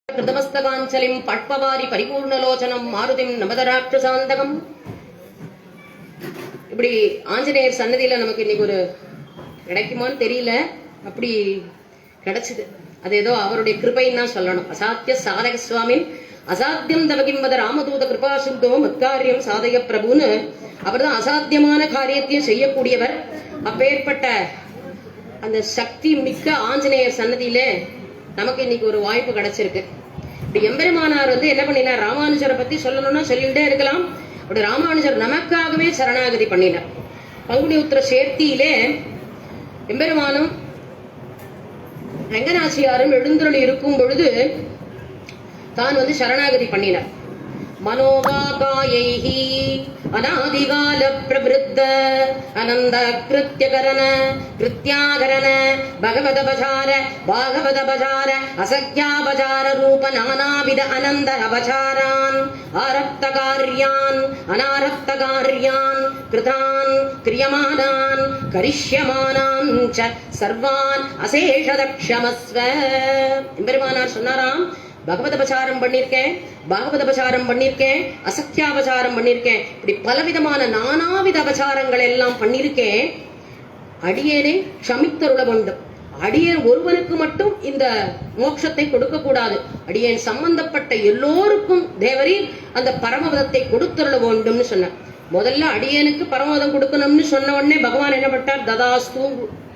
कृतमस्तकाञ्चलिं पट्पवारि परिपूर्णलोचनं मारुतिं नमदराक्षसान्तकम्. இப்படி ஆஞ்சநேயர் சன்னதியில நமக்கு இன்னைக்கு ஒரு கிடைக்குமான்னு தெரியல, அப்படி கிடைச்சது. அது ஏதோ அவருடைய கிருபைன்னு தான் சொல்லணும். அசாத்திய சாதக சுவாமின் அசாத்தியம் தவகிம்பத ராமதூத கிருபாசுந்தோ மத்காரியம் சாதக பிரபுன்னு அவர் தான் அசாத்தியமான காரியத்தையும் செய்யக்கூடியவர். அப்பேற்பட்ட அந்த சக்தி மிக்க ஆஞ்சநேயர் சன்னதியில நமக்கு இன்னைக்கு ஒரு வாய்ப்பு கிடைச்சிருக்கு. இப்படி எம்பெருமானார் என்ன பண்ணினார், ராமானுஜரை பத்தி சொல்லணும்னா சொல்லிட்டே இருக்கலாம். அப்படி ராமானுஜர் நமக்காகவே சரணாகதி பண்ணினார். பங்குனி உத்திர சேர்த்தியிலே எம்பெருமானும் ரங்கநாச்சியாரும் எழுந்தருளி இருக்கும் பொழுது தான் சரணாகதி பண்ணினார். மனோகாகாயைஹி அநாதிகால பிரபிருத்த அனந்த கிருத்யகரண கிருத்யாகரண பகவதபசார பாகவதபசார அசக்யாபசார ரூப நானாவித அனந்த அபசாரான் ஆரப்தகார்யான் அனாரப்தகார்யான் கிருதான் கிரியமானான் கரிஷ்யமானான் ச சர்வான் அசேஷதக்ஷமஸ்வ. எம்பெருமானார் சொன்னாராம், பகவதபசாரம் பண்ணிருக்கேன், பாகவதபசாரம் பண்ணிருக்கேன், அசத்தியாபசாரம் பண்ணிருக்கேன், இப்படி பலவிதமான நானாவித அபசாரங்கள் எல்லாம் பண்ணிருக்கேன். அடியேனை க்ஷமித்தருள வேண்டும். அடியேன் ஒருவனுக்கு மட்டும் இந்த மோட்சத்தை கொடுக்க கூடாது. அடியேன் சம்பந்தப்பட்ட எல்லோருக்கும் தேவரீர் அந்த பரமபதத்தை கொடுத்தருள வேண்டும்னு சொன்ன. முதல்ல அடியேனுக்கு பரமபதம் கொடுக்கணும்னு சொன்ன உடனே பகவான் என்ன பட்டார், ததாஸ்து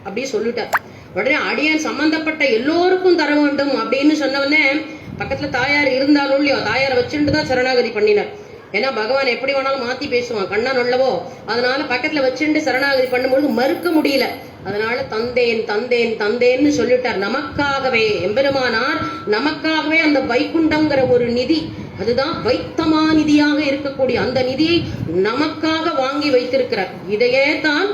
அப்படி சொல்லிட்டார். உடனே அடியேன் சம்பந்தப்பட்ட எல்லோருக்கும் தர வேண்டும் அப்படின்னு சொன்னவொடனே பக்கத்துல தாயார் இருந்தாலும் இல்லையோ, தாயாரை வச்சுட்டு தான் சரணாகதி பண்ணினார். ஏன்னா பகவான் எப்படி வேணாலும் மாத்தி பேசுவான், கண்ணா நல்லவோ. அதனால பக்கத்துல வச்சுட்டு சரணாகதி பண்ணும்போது மறுக்க முடியல. அதனால தந்தேன் தந்தேன் தந்தேன்னு சொல்லிட்டார். நமக்காகவே எம்பெருமானார் நமக்காகவே அந்த வைகுண்டங்கிற ஒரு நிதி, அதுதான் வைத்தமா நிதியாக இருக்கக்கூடிய அந்த நிதியை நமக்காக வாங்கி வைத்திருக்கிறார். இதையே தான்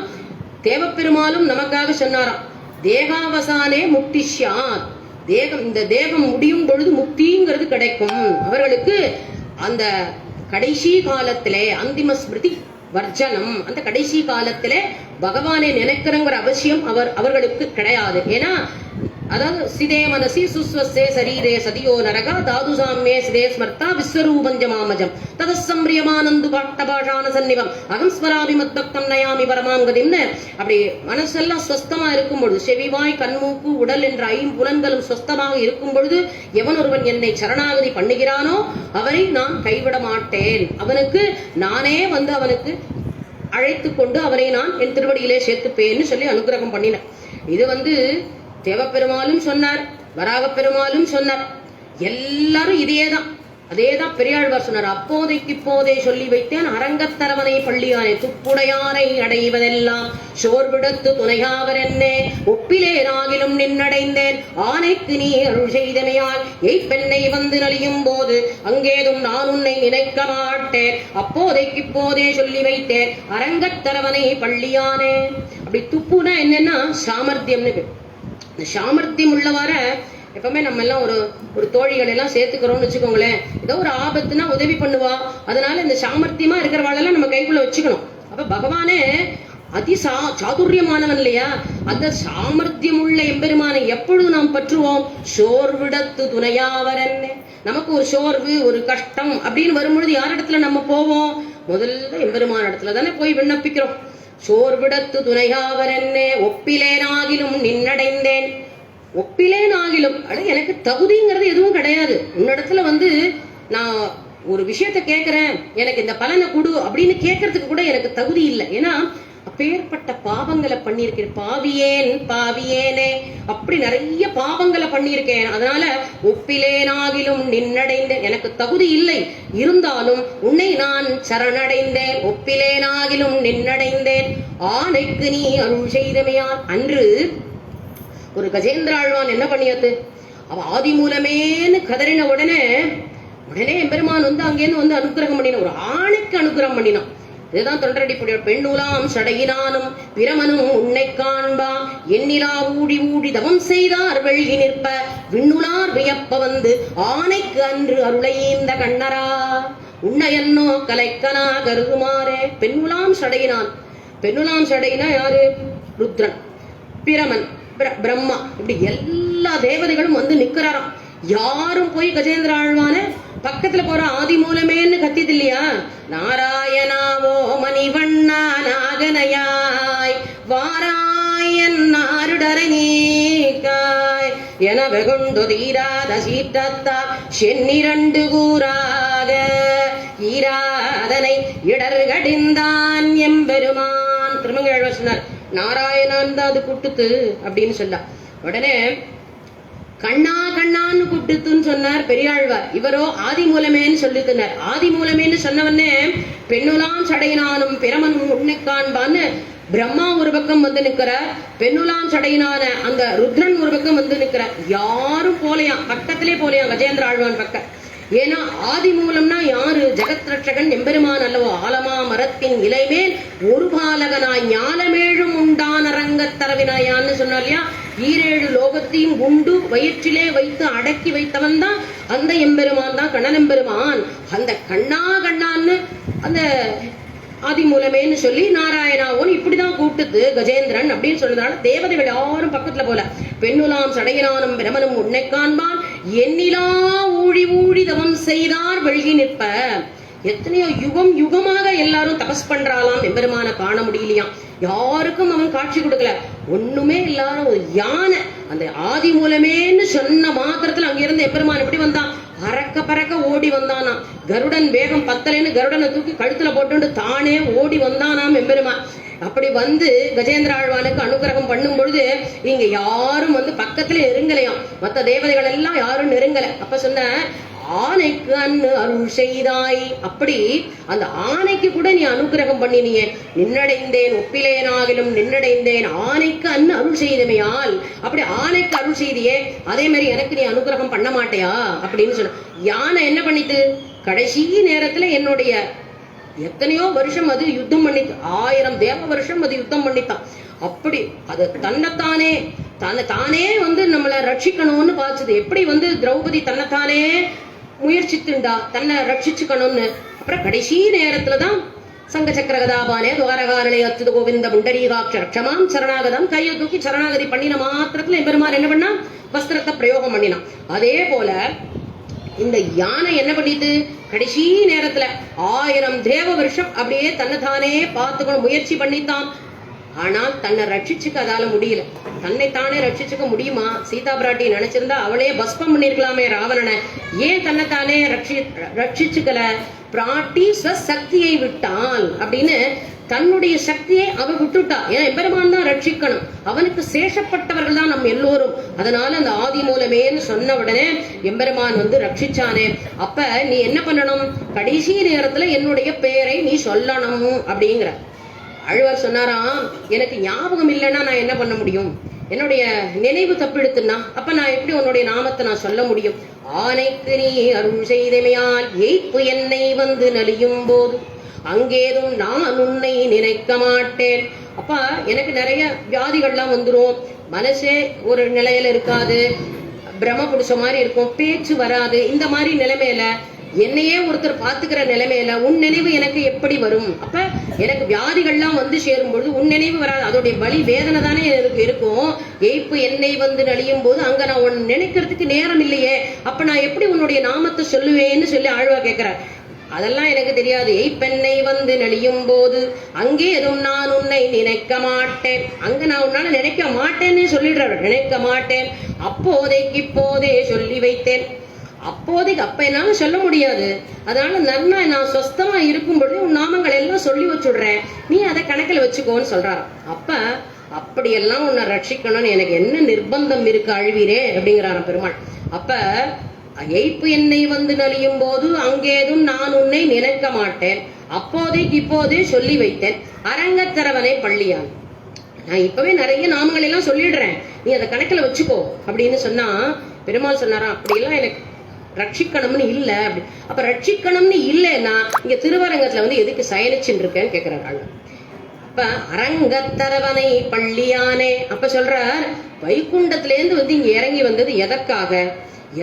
தேவப்பெருமாளும் நமக்காக சொன்னாராம். தேகாவசானே முக்திஷ்யாத், தேகம் இந்த தேகம் முடியும் பொழுது முக்திங்கிறது கிடைக்கும் அவர்களுக்கு. அந்த கடைசி காலத்திலே அந்திம ஸ்மிருதி வர்ஜனம், அந்த கடைசி காலத்திலே பகவானை நினைக்கிறங்கிற அவசியம் அவர்களுக்கு கிடையாது. ஏன்னா அதாவது சிதே மனசி சுஸ்வஸ்தே சரீரே சதியோ நரகா தாது சாம்யே சிதே ஸ்மர்த்தா விஸ்வரூபஞ்ச மாமஜம் ததசம்பிரியமானந்து பாட்டபாஷான சன்னிவம் அகம் ஸ்மராமி மத்பக்தம் நயாமி பரமாங்கதின்னு. அப்படி மனசெல்லாம் ஸ்வஸ்தமா இருக்கும் பொழுது, செவிவாய் கண்மூக்கு உடல் என்ற ஐம்புலன்களும் ஸ்வஸ்தமாக இருக்கும் பொழுது எவன் ஒருவன் என்னை சரணாகதி பண்ணுகிறானோ அவரை நான் கைவிட மாட்டேன். அவனுக்கு நானே அவனுக்கு அழைத்து கொண்டு அவரை நான் என் திருவடியிலே சேர்த்துப்பேன்னு சொல்லி அனுகிரகம் பண்ணினேன். இது தேவப்பெருமாளும் சொன்னார், வராக பெருமாளும் சொன்னார். எல்லாரும் இதேதான், அதேதான் பெரியாழ்வார் சொன்னார். அப்போதைக்கு இப்போதே சொல்லி வைத்தேன் அரங்கத்தரவனை பள்ளியானே துப்புடையானை அடைவதெல்லாம் சோர்விடத்து துணையாவர் என்னே ஒப்பிலேனாகிலும் நின்னடைந்தேன் ஆனைக்கு நீ அருள் செய்தமையால் எய்ப்பெண்ணை நலியும் போது அங்கேதும் நான் உன்னை நினைக்க மாட்டேன். அப்போதைக்கு இப்போதே சொல்லி வைத்தேன் அரங்கத்தரவனை பள்ளியானே. அப்படி துப்புனா என்னன்னா சாமர்த்தியம்னு. இந்த சாமர்த்தியம் உள்ளவார எப்பவுமே நம்ம எல்லாம் ஒரு தோழிகள் எல்லாம் சேர்த்துக்கிறோம்னு வச்சுக்கோங்களேன். ஏதோ ஒரு ஆபத்துனா உதவி பண்ணுவா. அதனால இந்த சாமர்த்தியமா இருக்கிறவாளெல்லாம் நம்ம கைக்குள்ள வச்சுக்கணும். அப்ப பகவானே சாதுரியமானவன் இல்லையா, அந்த சாமர்த்தியம் உள்ள எம்பெருமானை எப்பொழுது நாம் பற்றுவோம், சோர்விடத்து துணையாவரன். நமக்கு ஒரு சோர்வு ஒரு கஷ்டம் அப்படின்னு வரும்பொழுது யார் இடத்துல நம்ம போவோம், முதல்ல எம்பெருமான இடத்துல தானே போய் விண்ணப்பிக்கிறோம். சோர்விடத்து துணையாவரன்னே ஒப்பிலேனாகிலும் நின்னடைந்தேன். ஒப்பிலேனாகிலும் எனக்கு தகுதிங்கிறது எதுவும் கிடையாது. உன்னிடத்துல நான் ஒரு விஷயத்த கேட்கிறேன், எனக்கு இந்த பலனை கொடு அப்படின்னு கேட்கறதுக்கு கூட எனக்கு தகுதி இல்லை. ஏன்னா அப்பேற்பட்ட பாவங்களை பண்ணியிருக்கேன். பாவியேன் பாவியேனே, அப்படி நிறைய பாவங்களை பண்ணியிருக்கேன். அதனால ஒப்பிலேனாகிலும் நின்னடைந்தேன், எனக்கு தகுதி இல்லை, இருந்தாலும் உன்னை நான் சரணடைந்தேன். ஒப்பிலேனாகிலும் நின்னடைந்தேன் ஆனைக்கு நீ அருள் செய்தமையால். அன்று ஒரு கஜேந்திராழ்வான் என்ன பண்ணியது, அவ ஆதி மூலமேன்னு கதறின உடனே எம்பெருமான் அங்கேருந்து அனுகிரகம் பண்ணினான், ஒரு ஆணைக்கு அனுகிரகம் பண்ணினான். இதுதான் தொண்டரடிப்புடைய பெண்ணுலாம் சடையினானும் பிரமனும் உன்னை காண்பா எண்ணிலா ஊடி ஊடி தவம் செய்தார் வெள்ளி நிற்ப விண்ணுளார் வியப்ப ஆனைக்கு அன்று அருளையீந்த கண்ணரா உன்னையன்னோ கலைக்கனா கருதுமாறே. பெண்ணுலாம் சடையினான், பெண்ணுலாம் சடையினா யாரு, ருத்ரன், பிரமன், பிரம்மா, இப்படி எல்லா தேவதைகளும் நிக்கிறாராம். யாரும் போய் கஜேந்திர ஆழ்வான பக்கத்துல போற ஆதி மூலமேன்னு கத்திது இல்லையா? நாராயணாவோ மணிவண்ணா நாகனையாய் வாராயன் நாருடரை நீக்காய் என வெகுண்டு தீராத சீற்றத்தா சென்னிரண்டு கூறாக ஈராதனை இடர்கடிந்தான் எம்பெருமான். திருமங்கை சொன்னார், நாராயணான் தான் அது கூட்டுத்து அப்படின்னு சொல்ல. உடனே கண்ணா கண்ணான்னு கூப்பிட்டுன்னு சொன்னார் பெரியாழ்வார். இவரோ ஆதி மூலமேன்னு சொல்லித்துனார். ஆதி மூலமேன்னு சொன்னவனே பெண்ணுலாம் சடையினானும் பிரமனும் உன்னை காண்பான்னு பிரம்மா ஒரு பக்கம் வந்து நிக்கிறார், பெண்ணுலாம் சடையினான அந்த ருத்ரன் ஒரு பக்கம் வந்து நிக்கிறார். யாரும் போலையாம், பக்கத்திலே போலையாம் கஜேந்திர ஆழ்வான் பக்கம். ஏன்னா ஆதி மூலம்னா யாரு? ஜெகத் ரட்சகன் எம்பெருமான் அல்லவோ. ஆலமா மரத்தின் இலைமேல் ஒரு பாலகனாய் ஞானமேழும் உண்டான ரங்கத்தரவினாயான்னு சொன்னார் இல்லையா? ஈரேழு லோகத்தையும் உண்டு வயிற்றிலே வைத்து அடக்கி வைத்தவன் தான் அந்த எம்பெருமான் தான் கண்ணன் எம்பெருமான். அந்த கண்ணா கண்ணான்னு அந்த ஆதி மூலமேன்னு சொல்லி நாராயணாவோன்னு இப்படிதான் கூப்பிட்டது கஜேந்திரன் அப்படின்னு சொல்றதுனால தேவதைகள் யாரும் பக்கத்துல போல. பெண்ணுலாம் சடையினானும் பிரமனும் உன்னை காண்பான் எண்ணிலா ஊழி ஊழி தவம் செய்தார் வெள்கி நிற்ப. எத்தனையோ யுகம் யுகமாக எல்லாரும் தபஸ் பண்றாலாம், எம்பெருமான காண முடியலையாம். யாருக்கும் அவன் காட்சி கொடுக்கல. ஒண்ணுமே எல்லாரும் ஒரு யானை அந்த ஆதி மூலமேன்னு சொன்ன மாத்திரத்துல அங்கிருந்து எம்பெருமான் எப்படி வந்தான்? பறக்க பறக்க ஓடி வந்தானா. கருடன் வேகம் பத்தலைன்னு கருடனை தூக்கி கழுத்துல போட்டு தானே ஓடி வந்தானாம் எம்பெருமான். அப்படி வந்து கஜேந்திர ஆழ்வானுக்கு அனுகிரகம் பண்ணும் பொழுது இங்க யாரும் வந்து பக்கத்துல நெருங்கலையாம். மற்ற தேவதைகள் எல்லாம் யாரும் நெருங்கல. அப்ப சொன்ன ஆனைக்கு அன்னு அருள் செய்தாய். அப்படி அந்த ஆனைக்கு கூட நீ அனுகிரகம் பண்ணினியே. நின்னடைந்தேன் ஒப்பிலேனாகிலும் நின்னடைந்தேன் ஆனைக்கு அன்னு அருள் செய்தமையால். அப்படி ஆனைக்கு அருள் செய்தியே, அதே மாதிரி எனக்கு நீ அனுகிரகம் பண்ண மாட்டியா அப்படின்னு சொன்ன. யானை என்ன பண்ணிட்டு கடைசி நேரத்துல என்னுடைய எத்தனையோ வருஷம் அது யுத்தம் பண்ணித்து, 1000 தேவ வருஷம் அது யுத்தம் பண்ணித்தான். அப்படி அது தன்னைத்தானே தானே வந்து நம்மளை ரட்சிக்கணும்னு பாச்சுது. எப்படி வந்து திரௌபதி தன்னைத்தானே முயற்சித்துண்டா தன்னை ரட்சிச்சுக்கணும்னு. அப்புறம் கடைசி நேரத்துலதான் சங்க சக்கர கதாபானே துவாரகாரனை அச்சுத கோவிந்த புண்டரீகாட்ச ரட்சமாம் சரணாகதம் கையை தூக்கி சரணாகதி பண்ணின மாத்திரத்துல எம்பெருமான் என்ன பண்ணா? வஸ்திரத்தை பிரயோகம் பண்ணினான். அதே போல இந்த யானை என்ன பண்ணிட்டு கடைசி நேரத்துல 1000 தேவ வருஷம் அப்படியே தன்னைத்தானே பார்த்துக்கணும் முயற்சி பண்ணித்தான். ஆனால் தன்னை ரட்சிச்சுக்க அதால முடியல. தன்னைத்தானே ரட்சிச்சுக்க முடியுமா? சீதா பிராட்டி நினைச்சிருந்தா அவளே பஸ்பம் பண்ணிருக்கலாமே ராவணனை. ஏன் தன்னைத்தானே ரட்சிச்சுக்கல? பிராட்டி சக்தியை விட்டால் அப்படின்னு தன்னுடைய சக்தியை அவ விட்டுட்டா. ஏன்னா எம்பெருமான் தான் ரட்சிக்கணும், அவனுக்கு சேஷப்பட்டவர்கள் தான் நம்ம எல்லோரும். அதனால அந்த ஆதி மூலமேன்னு சொன்ன உடனே எம்பெருமான் வந்து ரட்சிச்சானே. அப்ப நீ என்ன பண்ணணும்? கடைசி நேரத்துல என்னுடைய பெயரை நீ சொல்லணும் அப்படிங்கிற. ஆழ்வார் சொன்னாராம், எனக்கு ஞாபகம் இல்லைன்னா நான் என்ன பண்ண முடியும்? என்னுடைய நினைவு தப்பிடுத்துனா அப்ப நான் எப்படி உன்னுடைய நாமத்தை நான் சொல்ல முடியும்? ஆனைக்கு நீ அருள் செய்தமையால் எய்ப்பு என்னை வந்து நலியும் போது அங்கேதும் நான் உன்னை நினைக்க மாட்டேன். அப்பா எனக்கு நிறைய வியாதிகள்லாம் வந்துரும், மனசே ஒரு நிலையில இருக்காது, பிரம புடிச்ச மாதிரி இருக்கும், பேச்சு வராது. இந்த மாதிரி நிலைமையில என்னையே ஒருத்தர் பாத்துக்கிற நிலைமையில உன் நினைவு எனக்கு எப்படி வரும்? அப்ப எனக்கு வியாதிகள்லாம் வந்து சேரும் பொழுது உன் நினைவு வராது. அதோடைய வலி வேதனை தானே எனக்கு இருக்கும். எய்ப்பு என்னை வந்து நலியும் போது அங்க நான் உன் நினைக்கிறதுக்கு நேரம் இல்லையே, அப்ப நான் எப்படி உன்னுடைய நாமத்தை சொல்லுவேன்னு சொல்லி ஆழ்வா கேட்கிறார். அதெல்லாம் எனக்கு தெரியாது. எய்ப்பெண்ணை வந்து நலியும் போது அங்கே எதுவும் நான் உன்னை நினைக்க மாட்டேன். அங்க நான் உன்னால நினைக்க மாட்டேன்னு சொல்லிடுற, நினைக்க மாட்டேன். அப்போதைக்கு இப்போதே சொல்லி வைத்தேன். அப்போதைக்கு அப்ப என்னால சொல்ல முடியாது, அதனால நன்னா நான் சொஸ்தமா இருக்கும் பொழுது உன் நாமங்கள் எல்லாம் சொல்லி வச்சுடுறேன், நீ அதை கணக்கில் வச்சுக்கோன்னு சொல்றாராம். அப்ப அப்படியெல்லாம் உன்னை ரட்சிக்கணும்னு எனக்கு என்ன நிர்பந்தம் இருக்கு அழுவீரே அப்படிங்கிறாராம் பெருமாள். அப்ப எய்ப்பு என்னை வந்து நலியும் போது அங்கேதும் நான் உன்னை நினைக்க மாட்டேன், அப்போதைக்கு இப்போதே சொல்லி வைத்தேன் அரங்கத்தரவனை பள்ளியான். நான் இப்பவே நிறைய நாமங்கள் எல்லாம் சொல்லிடுறேன், நீ அதை கணக்கில் வச்சுக்கோ அப்படின்னு சொன்னா பெருமாள் சொன்னாராம், அப்படியெல்லாம் எனக்கு ரட்சிக்கணும்னு இல்ல. அப்படி அப்ப ரட்சிக்கணும்னு இல்லைன்னா இங்க திருவரங்கத்துல வந்து எதுக்கு சயனிச்சுன்னு இருக்கேன்னு கேக்குறாரு. அப்ப அரங்கத்தரவனை பள்ளியானே. அப்ப சொல்றார், வைகுண்டத்துல இருந்து வந்து இங்க இறங்கி வந்தது எதற்காக?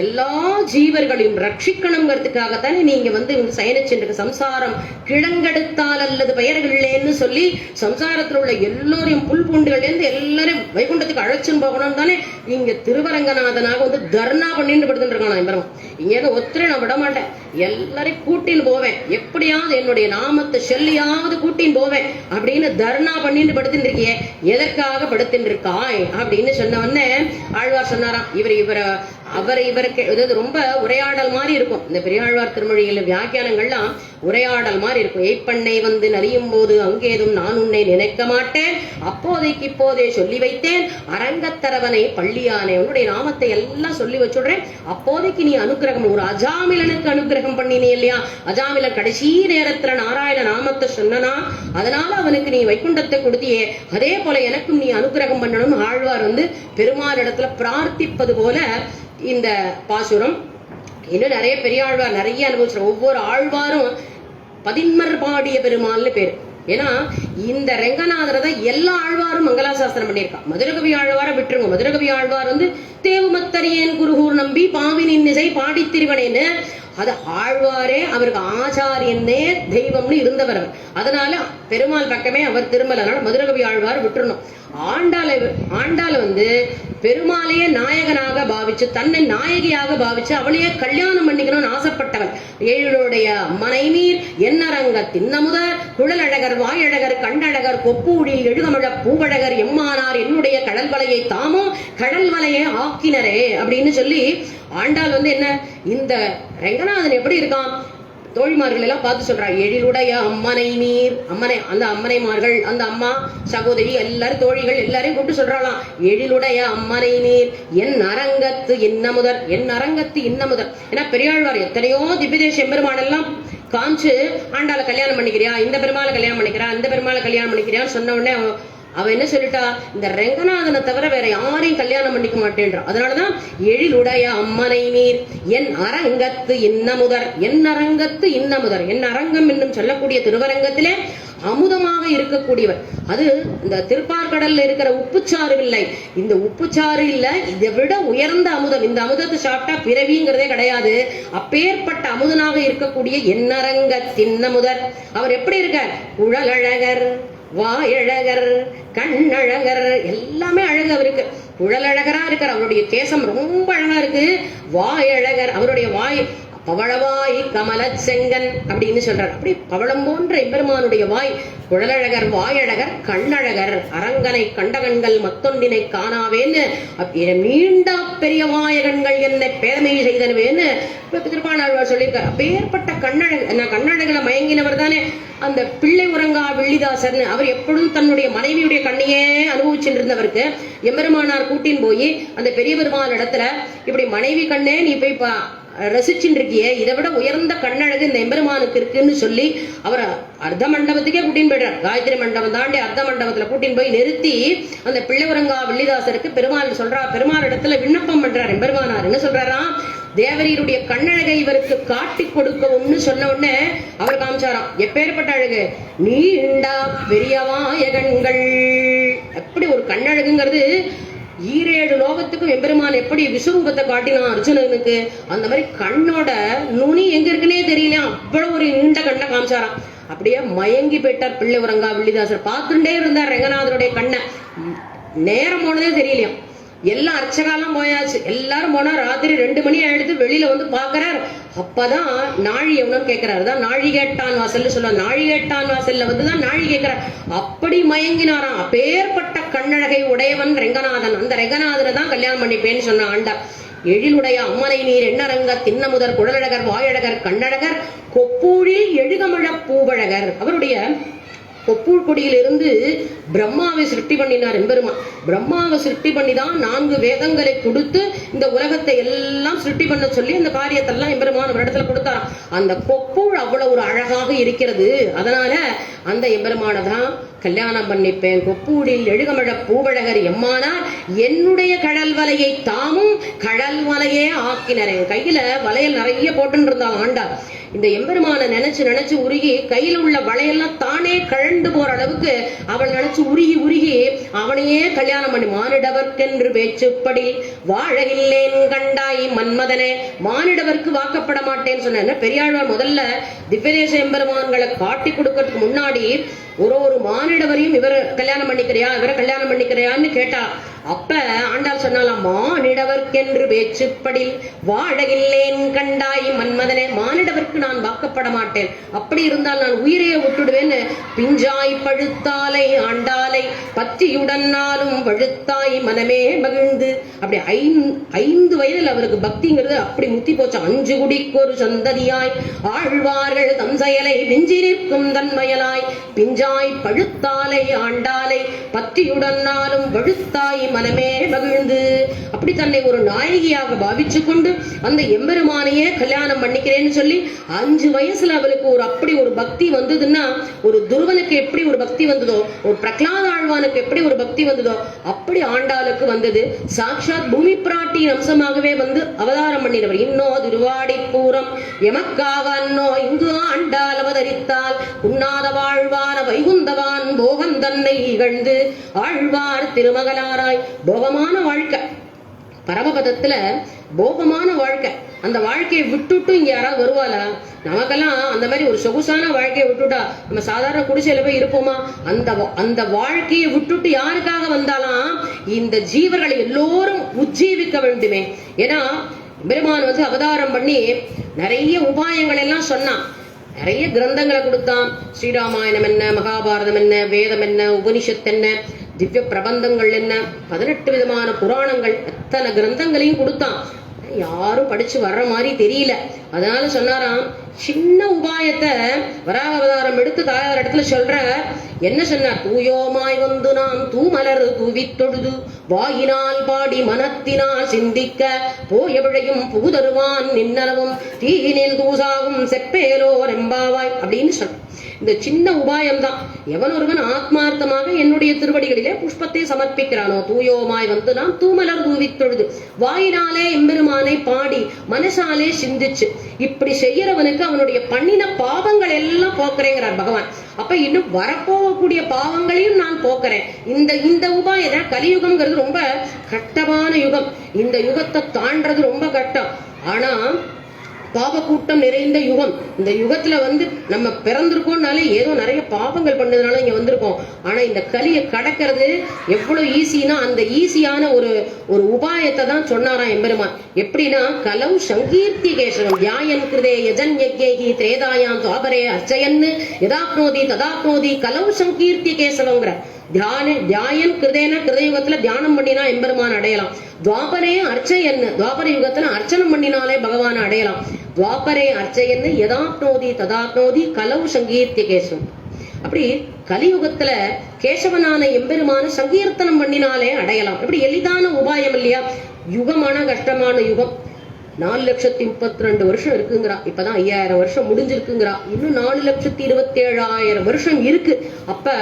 எல்லா ஜீவர்களையும் ரட்சிக்கணுங்கிறதுக்காகத்தானே நீங்க வந்து சயனிச்சுட்டு சம்சாரம் கிழங்கெடுத்தால் அல்லது பெயர்களேன்னு சொல்லி சம்சாரத்தில் உள்ள எல்லோரையும் புல் பூண்டுகள்ல இருந்து எல்லாரையும் வைகுண்டத்துக்கு அழைச்சுன்னு போகணும்னு தானே இங்க திருவரங்கநாதனாக வந்து தர்ணா பண்ணிட்டு படுத்துட்டு இருக்கான். இங்க ஒத்துரை நான் விட மாட்டேன், எல்லாரையும் கூட்டின்னு போவேன், எப்படியாவது என்னுடைய நாமத்தை சொல்லியாவது கூட்டின்னு போவேன் அப்படின்னு தர்ணா பண்ணிட்டு படுத்துட்டு இருக்கியே, எதற்காக படுத்துட்டு இருக்காய் அப்படின்னு சொன்ன உடனே ஆழ்வார் சொன்னாராம், இவருக்கு ரொம்ப உரையாடல் மாதிரி இருக்கும். இந்த பெரியாழ்வார் திருமொழிகள் வியாக்கியானங்கள்லாம் உரையாடல் மாதிரி இருக்கும். எய்ப்பண்ணை வந்து நலியும் போது அங்கேதும் நான் உன்னை நினைக்க மாட்டேன், அப்போதைக்கு இப்போதே சொல்லி வைத்தேன், அரங்கத்தரவனை பள்ளியானே, உன்னுடைய நாமத்தை எல்லாம் சொல்லி வச்சுடுறேன், அப்போதைக்கு நீ அனுகிரகம், ஒரு அஜாமிலனுக்கு அனுகிரகம் பண்ணினே இல்லையா, அஜாமிலன் கடைசி நேரத்துல நாராயண நாமத்தை சொன்னா அதனால அவனுக்கு நீ வைகுண்டத்தை கொடுத்தியே, அதே போல எனக்கும் நீ அனுகிரகம் பண்ணணும் ஆழ்வார் வந்து பெருமாள் இடத்துல பிரார்த்திப்பது போல இந்த பாசுரம். இன்னும் நிறைய பெரியாழ்வார் நிறைய அனுபவிச்சு, ஒவ்வொரு ஆழ்வாரும் பதின்மர் பாடிய பெருமாள்னு பேரு. ஏன்னா இந்த ரெங்கநாதரை தான் எல்லா ஆழ்வாரும் மங்களாசாசனம் பண்ணியிருக்கா. மதுரகவி ஆழ்வார விட்டுருங்க, மதுரகவி ஆழ்வார் வந்து தேவுமத்தரியேன் குருகூர் நம்பி பாவினின் இசை பாடி திருவனேன்னு, அது ஆழ்வாரே அவருக்கு ஆச்சாரியன்னே தெய்வம்னு இருந்தவர் அவர். அதனால பெருமாள் பக்கமே அவர் திரும்பலனால மதுரகவி ஆழ்வார் விட்டுறணும். ஆண்டாள வந்து பெருமாளையே நாயகனாக பாவிச்சு தன்னை நாயகியாக பாவிச்சு அவளையே கல்யாணம் பண்ணிக்கணும்னு ஆசைப்பட்டவன். ஏழுடைய மனைநீர் என்னரங்க தின்னமுதர் குழலழகர் வாயழகர் கண்ணழகர் கொப்பூடில் எழுகமழ பூவழகர் எம்மானார் என்னுடைய கடல் வலையை தாமோ கடல் வலையை ஆக்கினரே அப்படின்னு சொல்லி ஆண்டாள் வந்து என்ன இந்த ரெங்கநாதன் எப்படி இருக்கான், தோழிமார்கள் எல்லாம் பார்த்து சொல்றா, எழிலுடைய அம்மனை நீர், அம்மனை அந்த அம்மனைமார்கள் அந்த அம்மா சகோதரி எல்லாரும் தோழிகள் எல்லாரையும் கூப்பிட்டு சொல்றாளாம், எழிலுடைய அம்மனை நீர் என் அரங்கத்து இன்னமுதர், என் அரங்கத்து இன்னமுதர். ஏன்னா பெரியாழ்வார் எத்தனையோ திவ்யதேச எம்பெருமான் எல்லாம் காமிச்சு ஆண்டாளை கல்யாணம் பண்ணிக்கிறியா, இந்த பெருமாளை கல்யாணம் பண்ணிக்கிறா, இந்த பெருமாளை கல்யாணம் பண்ணிக்கிறியான்னு சொன்ன உடனே அவ என்ன சொல்லிட்டா, இந்த ரெங்கநாதனை தவிர வேற யாரையும் கல்யாணம் பண்ணிக்க மாட்டேன்றா. அதனாலதான் எழிலுடைய அம்மனை நீர் என் அரங்கத்து இன்னமுதர், என் அரங்கத்து இன்னமுதர், என் அரங்கம் என்னும் சொல்லக்கூடிய திருவரங்கத்திலே அமுதமாக இருக்கக்கூடியவர். அது இந்த திருப்பார்கடல்ல இருக்கிற உப்புச்சாறு இல்லை, இந்த உப்புச்சாறு இல்ல, இதை விட உயர்ந்த அமுதம். இந்த அமுதத்தை சாப்பிட்டா பிறவிங்கிறதே கிடையாது. அப்பேற்பட்ட அமுதனாக இருக்கக்கூடிய என்னரங்கத்தின்னமுதர். அவர் எப்படி இருக்கார், குழலழகர் வாயழகர் கண்ணழகர் எல்லாமே அழகு அவருக்கு. குழலழகரா இருக்கார், அவருடைய கேசம் ரொம்ப அழகா இருக்கு. வாயழகர், அவருடைய வாய் பவளவாய் கமல செங்கன் அப்படின்னு சொல்றார். அப்படி பவளம் போன்ற எம்பெருமானுடைய வாய். குழலழகர் வாயழகர் கண்ணழகர் அரங்கனை கண்ட கண்கள் மத்தொன்றினை காணாவேன்னு மீண்டா பெரிய வாயகன்கள் என்னை பேரமை செய்தனவேன்னு திருப்பாணாழ்வார் சொல்லியிருக்கார். அப்பேற்பட்ட கண்ணழகனை மயங்கினவர் தானே அந்த பிள்ளை உறங்கா வெள்ளிதாசர்னு. அவர் எப்பொழுதும் தன்னுடைய மனைவியுடைய கண்ணையே அனுபவிச்சுட்டு இருந்தவருக்கு எம்பெருமானார் கூட்டின்னு போய் அந்த பெரிய பெருமாள் இடத்துல இப்படி மனைவி கண்ணே நீ போய் ரசிச்சுட்டு இருக்கியே, இதை விட உயர்ந்த கண்ணழகு இந்த எம்பெருமானுக்கு இருக்குன்னு சொல்லி அவரை அர்த்த மண்டபத்துக்கே கூட்டின்னு போயிடுறார். காயத்ரி மண்டபம் தாண்டி அர்த்த மண்டபத்துல கூட்டின்னு போய் நிறுத்தி அந்த பிள்ளைவரங்கா வெள்ளிதாசருக்கு பெருமாள் சொல்றா, பெருமாள் இடத்துல விண்ணப்பம் பண்றார் எம்பெருமானார். என்ன சொல்றாராம், தேவரீருடைய கண்ணழகை இவருக்கு காட்டி கொடுக்கவும்னு சொன்ன உடனே அவர் காமிச்சாராம், எப்பேற்பட்ட அழகு, நீண்டா பெரியவாயகன்கள். எப்படி ஒரு கண்ணழகுங்கிறது, ஈரேழு லோகத்துக்கும் எம்பெருமான் எப்படி விஸ்வரூபத்தை காட்டினான் அர்ஜுனனுக்கு, அந்த மாதிரி கண்ணோட நுனி எங்க இருக்குன்னே தெரியல, அவ்வளவு ஒரு நீண்ட கண்ணை காமிச்சாராம். அப்படியே மயங்கி போயிட்டார் பிள்ளை உறங்கா வெள்ளிதாசர். பார்த்துட்டே இருந்தார் ரெங்கநாதருடைய கண்ணை, நேரம் போனதே தெரியலையாம். எல்லாம் அர்ச்சகாலம் போயாச்சு, எல்லாரும் போனா ராத்திரி 2 மணி ஆயிடுத்து. வெளியில வந்து பாக்குறார், அப்பதான் நாழி எவனும் கேட்கிறாரு. தான் நாழி கேட்டான் வாசல்ல சொல்ல, நாழி கேட்டான் வாசல்ல வந்துதான் நாழி கேட்கிறார். அப்படி மயங்கினாராம். அப்பேற்பட்ட கண்ணழகை உடையவன் ரெங்கநாதன். அந்த ரெங்கநாதனை தான் கல்யாணம் பண்ணிப்பேன்னு சொன்ன ஆண்டார். எழிலுடைய அம்மனை நீர் எண்ணரங்க தின்னமுதர் குழலழகர் வாயழகர் கண்ணழகர் கொப்பூழில் எழுகமழ பூவழகர். அவருடைய கொப்பூழ் கொடியிலிருந்து பிரம்மாவை சிருஷ்டி பண்ணினார் எம்பெருமான். பிரம்மாவை சிருஷ்டி பண்ணிதான் 4 வேதங்களை கொடுத்து இந்த உலகத்தை எல்லாம் சிருஷ்டி பண்ண சொல்லி அந்த காரியத்தெல்லாம் எம்பெருமான் ஒரு இடத்துல கொடுத்தாராம். அந்த கொப்பூழ் அவ்வளவு ஒரு அழகாக இருக்கிறது. அதனால அந்த எம்பெருமானை தான் கல்யாணம் பண்ணிப்பேன். கொப்பூடில் எழுகமழ பூவழகர் எம்மானார் என்னுடைய கடல் வலையை தாமும் கடல் வலையே ஆக்கினரே. கையில வலையில் நிறைய போட்டு இருந்தாங்க ஆண்டார். இந்த எம்பெருமான நினைச்சு நினைச்சு உருகி கையில உள்ள வலையெல்லாம் தானே கழண்டு மிரண்டு போற அளவுக்கு அவள் நினைச்சு உருகி உருகி அவனையே கல்யாணம் பண்ணி மானிடவர்க்கென்று பேச்சுப்படி வாழ இல்லேன் கண்டாய் மன்மதனே, மானிடவர்க்கு வாக்கப்பட மாட்டேன்னு சொன்ன பெரியாழ்வார் முதல்ல திவ்யதேச எம்பெருமான்களை காட்டி கொடுக்கறதுக்கு முன்னாடி ஒரு மானிடவரையும் இவரை கல்யாணம் பண்ணிக்கிறியான்னு கேட்டா, அப்ப ஆண்டாள் சொன்னாலாம், மானிடவர்க்கென்று பேச்சுப்படி வாழகில்லேன் கண்டாய் மன்மதனே, மானிடவர்க்கு நான் வாக்கப்பட மாட்டேன், அப்படி இருந்தால் நான் உயிரையே விட்டுடுவேன்னு பிஞ்சாய் பழுத்தாலை ஆண்டாலை பத்தியுடன் நாளும் பழுத்தாய் மனமே மகிழ்ந்து. அப்படி 5 வயதில் அவருக்கு பக்திங்கிறது அப்படி முத்தி போச்சு. 5 குடிக்கு ஒரு சந்ததியாய் ஆழ்வார்கள் தம் செயலை விஞ்சி நிற்கும் தன்மயலாய் பிஞ்சாய் பழுத்தாலை ஆண்டாலை பத்தியுடன் நாளும் பழுத்தாய் மனமே மகிழ்ந்து. அப்படி தன்னை ஒரு நாயகியாக பாவிச்சு கொண்டு அந்த எம்பெருமானையே கல்யாணம் பண்ணிக்கிறேன்னு சொல்லி 5 வயசுல அவளுக்கு அப்படி ஒரு பக்தி வந்ததுன்னா, ஒரு துருவனுக்கு எப்படி ஒரு பக்தி வந்ததோ, ஒரு பிரகலாத ஆழ்வானுக்கு எப்படி ஒரு பக்தி வந்ததோ, அப்படி ஆண்டாளுக்கு வந்தது. சாட்சாத் பூமி பிராட்டியின் அம்சமாகவே வந்து அவதாரம் பண்ணினவர். இன்னோ திருவாடி பூரம் எமக்காக அன்னோ இந்து ஆண்டாள் அவதரித்தால் உண்ணாத வாழ்வான வைகுந்தவான் போகன் தன்னை இகழ்ந்து ஆழ்வார் திருமகளாராய். போகமான வாழ்க்கை, பரமபதத்துல போகமான வாழ்க்கை, அந்த வாழ்க்கையை விட்டுட்டு இங்க யாராவது வருவாளா? நமக்கெல்லாம் அந்த மாதிரி ஒரு சொகுசான வாழ்க்கையை விட்டுட்டா நம்ம சாதாரண குடிசையில போய் இருப்போமா? அந்த வாழ்க்கையை விட்டுட்டு யாருக்காக வந்தாலாம்? இந்த ஜீவர்களை எல்லோரும் உஜ்ஜீவிக்க வேண்டுமே. ஏன்னா பெருமான் வந்து அவதாரம் பண்ணி நிறைய உபாயங்கள் எல்லாம் சொன்னான், நிறைய கிரந்தங்களை கொடுத்தான். ஸ்ரீராமாயணம் என்ன, மகாபாரதம் என்ன, வேதம் என்ன, உபனிஷத் என்ன, திவ்ய பிரபந்தங்கள் என்ன, 18 விதமான புராணங்கள், எத்தனை கிரந்தங்களையும் கொடுத்தான். யாரும் படிச்சு வர்ற மாதிரி தெரியல. அதனால சொன்னாராம், சின்ன உபாயத்தை வராக அவதாரம் எடுத்து தாயார் இடத்துல சொல்ற. என்ன சொன்னார்? தூயோமாய் வந்து நாம் தூமலர் தூவித்தொழுது வாயினால் பாடி மனத்தினால் சிந்திக்க போய விழையும் புகுதருவான் நின்னளவும் தீயினில் தூசாகும் செப்பேலோ ரெம்பாவாய் அப்படின்னு சொல்ற. இந்த சின்ன உபாயம்தான். எவன் ஒருவன் ஆத்மார்த்தமாக என்னுடைய திருவடிகளிலே புஷ்பத்தை சமர்ப்பிக்கிறானோ, தூயோமாய் வந்து நாம் தூமலர் தூவித்தொழுது வாயினாலே எம்பெருமானை பாடி மனசாலே சிந்திச்சு இப்படி செய்யறவனுக்கு அவனுடைய பண்ணின பாவங்கள் எல்லாம் போக்குறேங்கிறார் பகவான். அப்ப இன்னும் வரப்போகக்கூடிய பாவங்களையும் நான் போக்குறேன். இந்த உபாய கலியுகம்ங்கிறது ரொம்ப கட்டமான யுகம். இந்த யுகத்தை தாண்டது ரொம்ப கட்டம். ஆனா பாவ கூட்டம் நிறைந்த யுகம். இந்த யுகத்துல வந்து நம்ம பிறந்திருக்கோம்னாலே ஏதோ நிறைய பாவங்கள் பண்ணதுனால இங்க வந்திருக்கோம். ஆனா இந்த கலியை கடக்கிறது எவ்வளவு ஈஸினா, அந்த ஈஸியான ஒரு உபாயத்தை தான் சொன்னாராம் எம்பெருமான். எப்படின்னா, கலவு சங்கீர்த்தி கேசவம் தியாயன் கிருதே யஜன் யஜ்ஞேகி திரேதாயாம் துவாபரே அர்ச்சயன்னு யதாப்னோதி ததாப்னோதி கலவு சங்கீர்த்தி கேசவங்கிற தியாயன் கிருதேன கிருதயுகத்துல தியானம் பண்ணினா எம்பெருமான் அடையலாம். துவாபரே அர்ச்சையன்னு துவாபர யுகத்துல அர்ச்சனம் பண்ணினாலே பகவான் அடையலாம். துவாபரே அர்ச்சையன்னு யதாப்னோதி ததாப்னோதி கலவு சங்கீர்த்தி கேசவம். அப்படி கலியுகத்துல கேசவனான எம்பெருமான சங்கீர்த்தனம் பண்ணினாலே அடையலாம். இப்படி எளிதான உபாயம் இல்லையா? யுகமான கஷ்டமான யுகம். 4,32,000 வருஷம் இருக்குங்கிறா. இப்பதான் 5000 வருஷம் முடிஞ்சிருக்குங்கிறா. இன்னும் 4,27,000 வருஷம் இருக்கு. அப்ப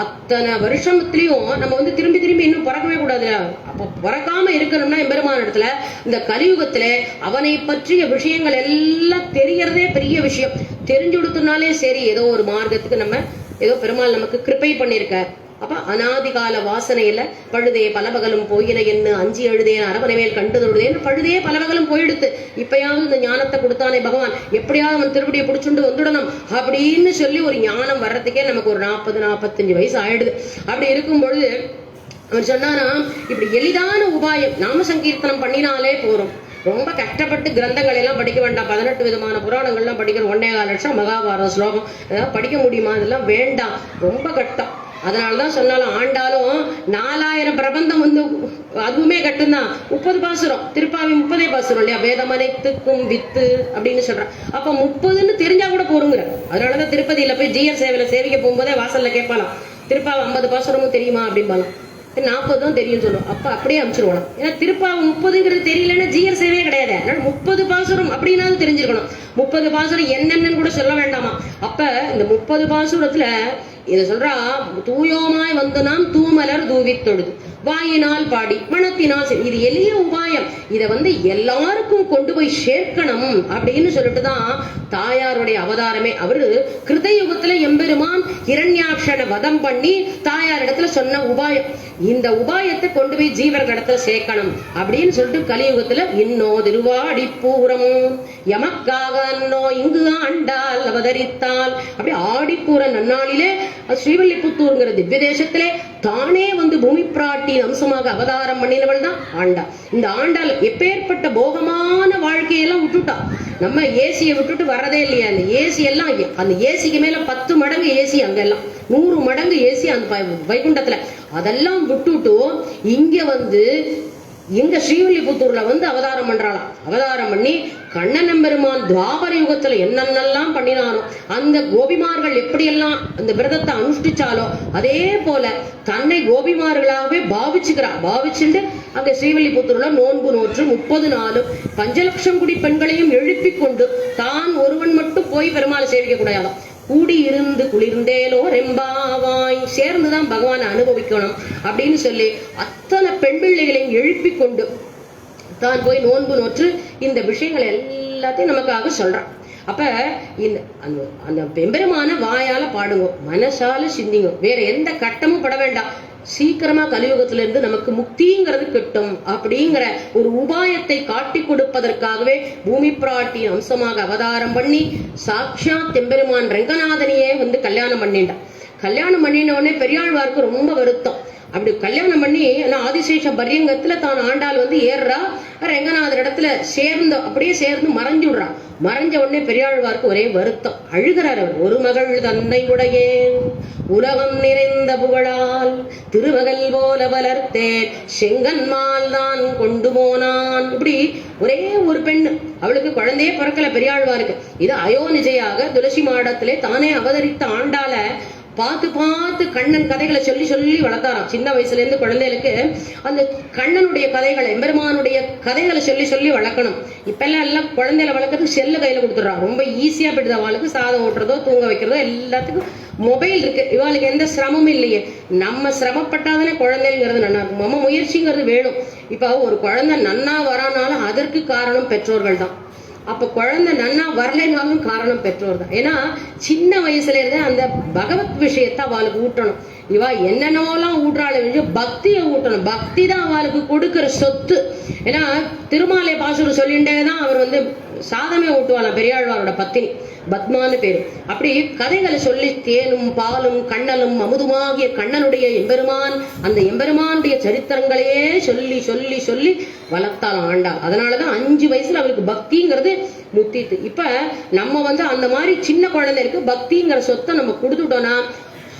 அத்தனை வருஷத்துலயும் நம்ம வந்து திரும்பி இன்னும் பிறக்கவே கூடாது. அப்ப பிறக்காம இருக்கணும்னா எம்பெருமான இடத்துல இந்த கலியுகத்துல அவனை பற்றிய விஷயங்கள் எல்லாம் தெரியறதே பெரிய விஷயம். தெரிஞ்சு கொடுத்தனாலே சரி, ஏதோ ஒரு மார்க்கத்துக்கு நம்ம ஏதோ பெருமாள் நமக்கு கிருபை பண்ணிருக்க. அப்ப அநாதிகால வாசனையில பழுதே பலபகலும் போயின என்ன அஞ்சி எழுதேன் அரவணைமேல் கண்டு தொழுதேன்னு பழுதே பலபகலும் போயிடுத்து. இப்பயாவது இந்த ஞானத்தை கொடுத்தானே பகவான், எப்படியாவது அவன் திருவடியை பிடிச்சுண்டு வந்துடணும் அப்படின்னு சொல்லி ஒரு ஞானம் வர்றதுக்கே நமக்கு ஒரு 40-45 வயசு ஆயிடுது. அப்படி இருக்கும் பொழுது அவன் சொன்னானா, இப்படி எளிதான உபாயம் நாம சங்கீர்த்தனம் பண்ணினாலே போறோம். ரொம்ப கஷ்டப்பட்டு கிரந்தங்கள் எல்லாம் படிக்க வேண்டாம். 18 விதமான புராணங்கள்லாம் படிக்கிற 1.25 லட்சம் மகாபாரத ஸ்லோகம் ஏதாவது படிக்க முடியுமா? அதெல்லாம் வேண்டாம், ரொம்ப கஷ்டம். அதனாலதான் சொன்னாலும் ஆண்டாலும் 4000 பிரபந்தம் வந்து அதுவுமே கட்டும்தான். 30 பாசுரம் திருப்பாவி 30 பாசுரம் இல்லையா? வேதமனைத்துக்கும் வித்து அப்படின்னு சொல்றான். அப்ப 30ன்னு தெரிஞ்சா கூட போருங்கிற. அதனாலதான் திருப்பதியில போய் ஜிஎர் சேவையில சேவிக்க போகும்போதே வாசல்ல கேட்பாலாம், திருப்பாவை 50 பாசுரமும் தெரியுமா அப்படின்பாலாம். 40 தான் தெரியும் சொல்லுவோம். அப்ப அப்படியே அனுப்பிச்சிருவோம். ஏன்னா திருப்பாவை 30ங்கிறது தெரியலன்னா ஜிஎர் சேவையே கிடையாது. அதனால 30 பாசுரம் அப்படின்னாலும் தெரிஞ்சிருக்கணும். 30 பாசுரம் என்னென்னு கூட சொல்ல வேண்டாமா. அப்ப இந்த 30 பாசுரத்துல இத சொல்றா, தூயோமாய் வந்து நாம் தூமலர் தூவி தொழுது வாயினால் பாடி மனத்தினால் இது எளிய உபாயம். இதை எல்லாருக்கும் கொண்டு போய் சேர்க்கணும் அப்படின்னு சொல்லிட்டுதான் தாயாருடைய அவதாரமே. அவரு கிருதயுகத்துல எம்பெருமான் இரண்யாட்சனை வதம் பண்ணி தாயார் இடத்துல சொன்ன உபாயம். இந்த உபாயத்தை கொண்டு போய் ஜீவர்கள் இடத்துல சேர்க்கணும் அப்படின்னு சொல்லிட்டு கலியுகத்துல இன்னோ திருவாடிப்பூரம் எமக்காக அன்னோ இங்கு ஆண்டால் அவதரித்தால் அப்படி ஆடிப்பூர நன்னாளிலே ஸ்ரீவில்லிபுத்தூர்ங்கிற திவ்ய தேசத்திலே தானே பூமி பிராட்டியின் அம்சமாக அவதாரம் பண்ணினவள் தான் ஆண்டாள். இந்த ஆண்டாள் எப்பேற்பட்ட போகமான வாழ்க்கையெல்லாம் விட்டுட்டா. நம்ம ஏசியை விட்டுட்டு வர்றதே இல்லையா? அந்த ஏசி எல்லாம் அந்த ஏசிக்கு மேல 10 மடங்கு ஏசி, அங்கெல்லாம் 100 மடங்கு ஏசி அந்த வைகுண்டத்துல. அதெல்லாம் விட்டுட்டு இங்க ஸ்ரீவில்லிபுத்தூர்ல அவதாரம் பண்றாளாம். அவதாரம் பண்ணி கண்ணன் பெருமான் துவாபர யுகத்துல என்னென்னலாம் பண்ணினானோ, அந்த கோபிமார்கள் எப்படியெல்லாம் அந்த விரதத்தை அனுஷ்டிச்சாலோ அதே போல தன்னை கோபிமார்களாகவே பாவிச்சுட்டு அங்க ஸ்ரீவில்லிபுத்தூர்ல நோன்பு நோற்று 30 நாளும் 5 லட்சம் குடி பெண்களையும் எழுப்பி கொண்டு தான் ஒருவன் மட்டும் போய் பெருமாளை சேவிக்க கூடாதாம். கூடி இருந்து குளிர்ந்தேலோ ரெம்பாவாய் சேர்ந்துதான் பகவானை அனுபவிக்கணும் அப்படின்னு சொல்லி அத்தனை பெண் பிள்ளைகளையும் எழுப்பி கொண்டு தான் போய் நோன்பு நோற்று இந்த விஷயங்கள் எல்லாத்தையும் நமக்காக சொல்றான். அப்ப அந்த பெம்பெருமான வாயால பாடுங்க, மனசால சிந்திங்க, வேற எந்த கட்டமும் பட வேண்டாம். சீக்கிரமா கலியுகத்துல இருந்து நமக்கு முக்திங்கிறது கிட்டும் அப்படிங்கிற ஒரு உபாயத்தை காட்டி கொடுப்பதற்காகவே பூமி பிராட்டியின் அம்சமாக அவதாரம் பண்ணி சாட்சாத் தெம்பெருமான் ரெங்கநாதனையே கல்யாணம் பண்ணிட்டான். கல்யாணம் பண்ணின உடனே பெரியாழ்வாருக்கு ரொம்ப வருத்தம். அப்படி கல்யாணம் பண்ணி ஆதிசேஷ பரியங்கத்துல தான் ஆண்டாள் ஏறுறா, ரெங்கநாதர் இடத்துல அப்படியே சேர்ந்து மறைஞ்சுடுறா. மறைஞ்ச உடனே பெரியாழ்வாருக்கு ஒரே வருத்தம், அழுகிறார் அவர். ஒரு மகள் தன்னை உடையேன் உலகம் நிறைந்த புகழால் திருமகள் போல வளர்த்தேன் செங்கன்மால் தான் கொண்டு போனான். இப்படி ஒரே ஒரு பெண், அவளுக்கு குழந்தையே பிறக்கல பெரியாழ்வாருக்கு. இது அயோனிஜையாக துளசி மாடத்திலே தானே அவதரித்த ஆண்டால பார்த்து பார்த்து கண்ணன் கதைகளை சொல்லி சொல்லி வளர்த்தாராம். சின்ன வயசுல இருந்து குழந்தைகளுக்கு அந்த கண்ணனுடைய கதைகளை எம்பெருமானுடைய கதைகளை சொல்லி சொல்லி வளர்க்கணும். எல்லாம் குழந்தைகளை வளர்க்கறதுக்கு செல்ல கையில கொடுத்துடுறான். ரொம்ப ஈஸியா போயிடுது அவளுக்கு. சாதம் ஓட்டுறதோ தூங்க வைக்கிறதோ எல்லாத்துக்கும் மொபைல் இருக்கு. இவாளுக்கு எந்த சிரமமும் இல்லையே. நம்ம சிரமப்பட்டாதானே குழந்தைங்கிறது நன்னா இருக்கும். நம்ம முயற்சிங்கிறது வேணும். இப்ப ஒரு குழந்தை நன்னா வரானாலும் அதற்கு காரணம் பெற்றோர்கள் தான். அப்ப குழந்தை நன்னா வரலைனாலும் காரணம் பெற்றோர் தான். ஏன்னா சின்ன வயசுல இருந்து அந்த பகவத் விஷயத்தை அவளுக்கு ஊட்டணும். இவா என்னென்னலாம் ஊட்டுறாள், பக்தியை ஊட்டணும். பக்தி தான் அவளுக்கு கொடுக்கிற சொத்து. ஏன்னா திருமாலை பாசுரம் சொல்லிட்டேதான் அவர் சாதமே ஊட்டுவாளாம் பெரியாழ்வாரோட பத்தினி பத்மான்னு பேரு. அப்படி கதைகளை சொல்லி தேனும் பாலும் கண்ணலும் அமுதுமாகிய கண்ணனுடைய எம்பெருமான், அந்த எம்பெருமானுடைய சரித்திரங்களையே சொல்லி சொல்லி சொல்லி வளர்த்தாள் ஆண்டாள். அதனாலதான் 5 வயசுல அவளுக்கு பக்திங்கிறது முத்திட்டு. இப்ப நம்ம அந்த மாதிரி சின்ன குழந்தைக்கு பக்திங்கிற சொத்தை நம்ம கொடுத்துட்டோம்னா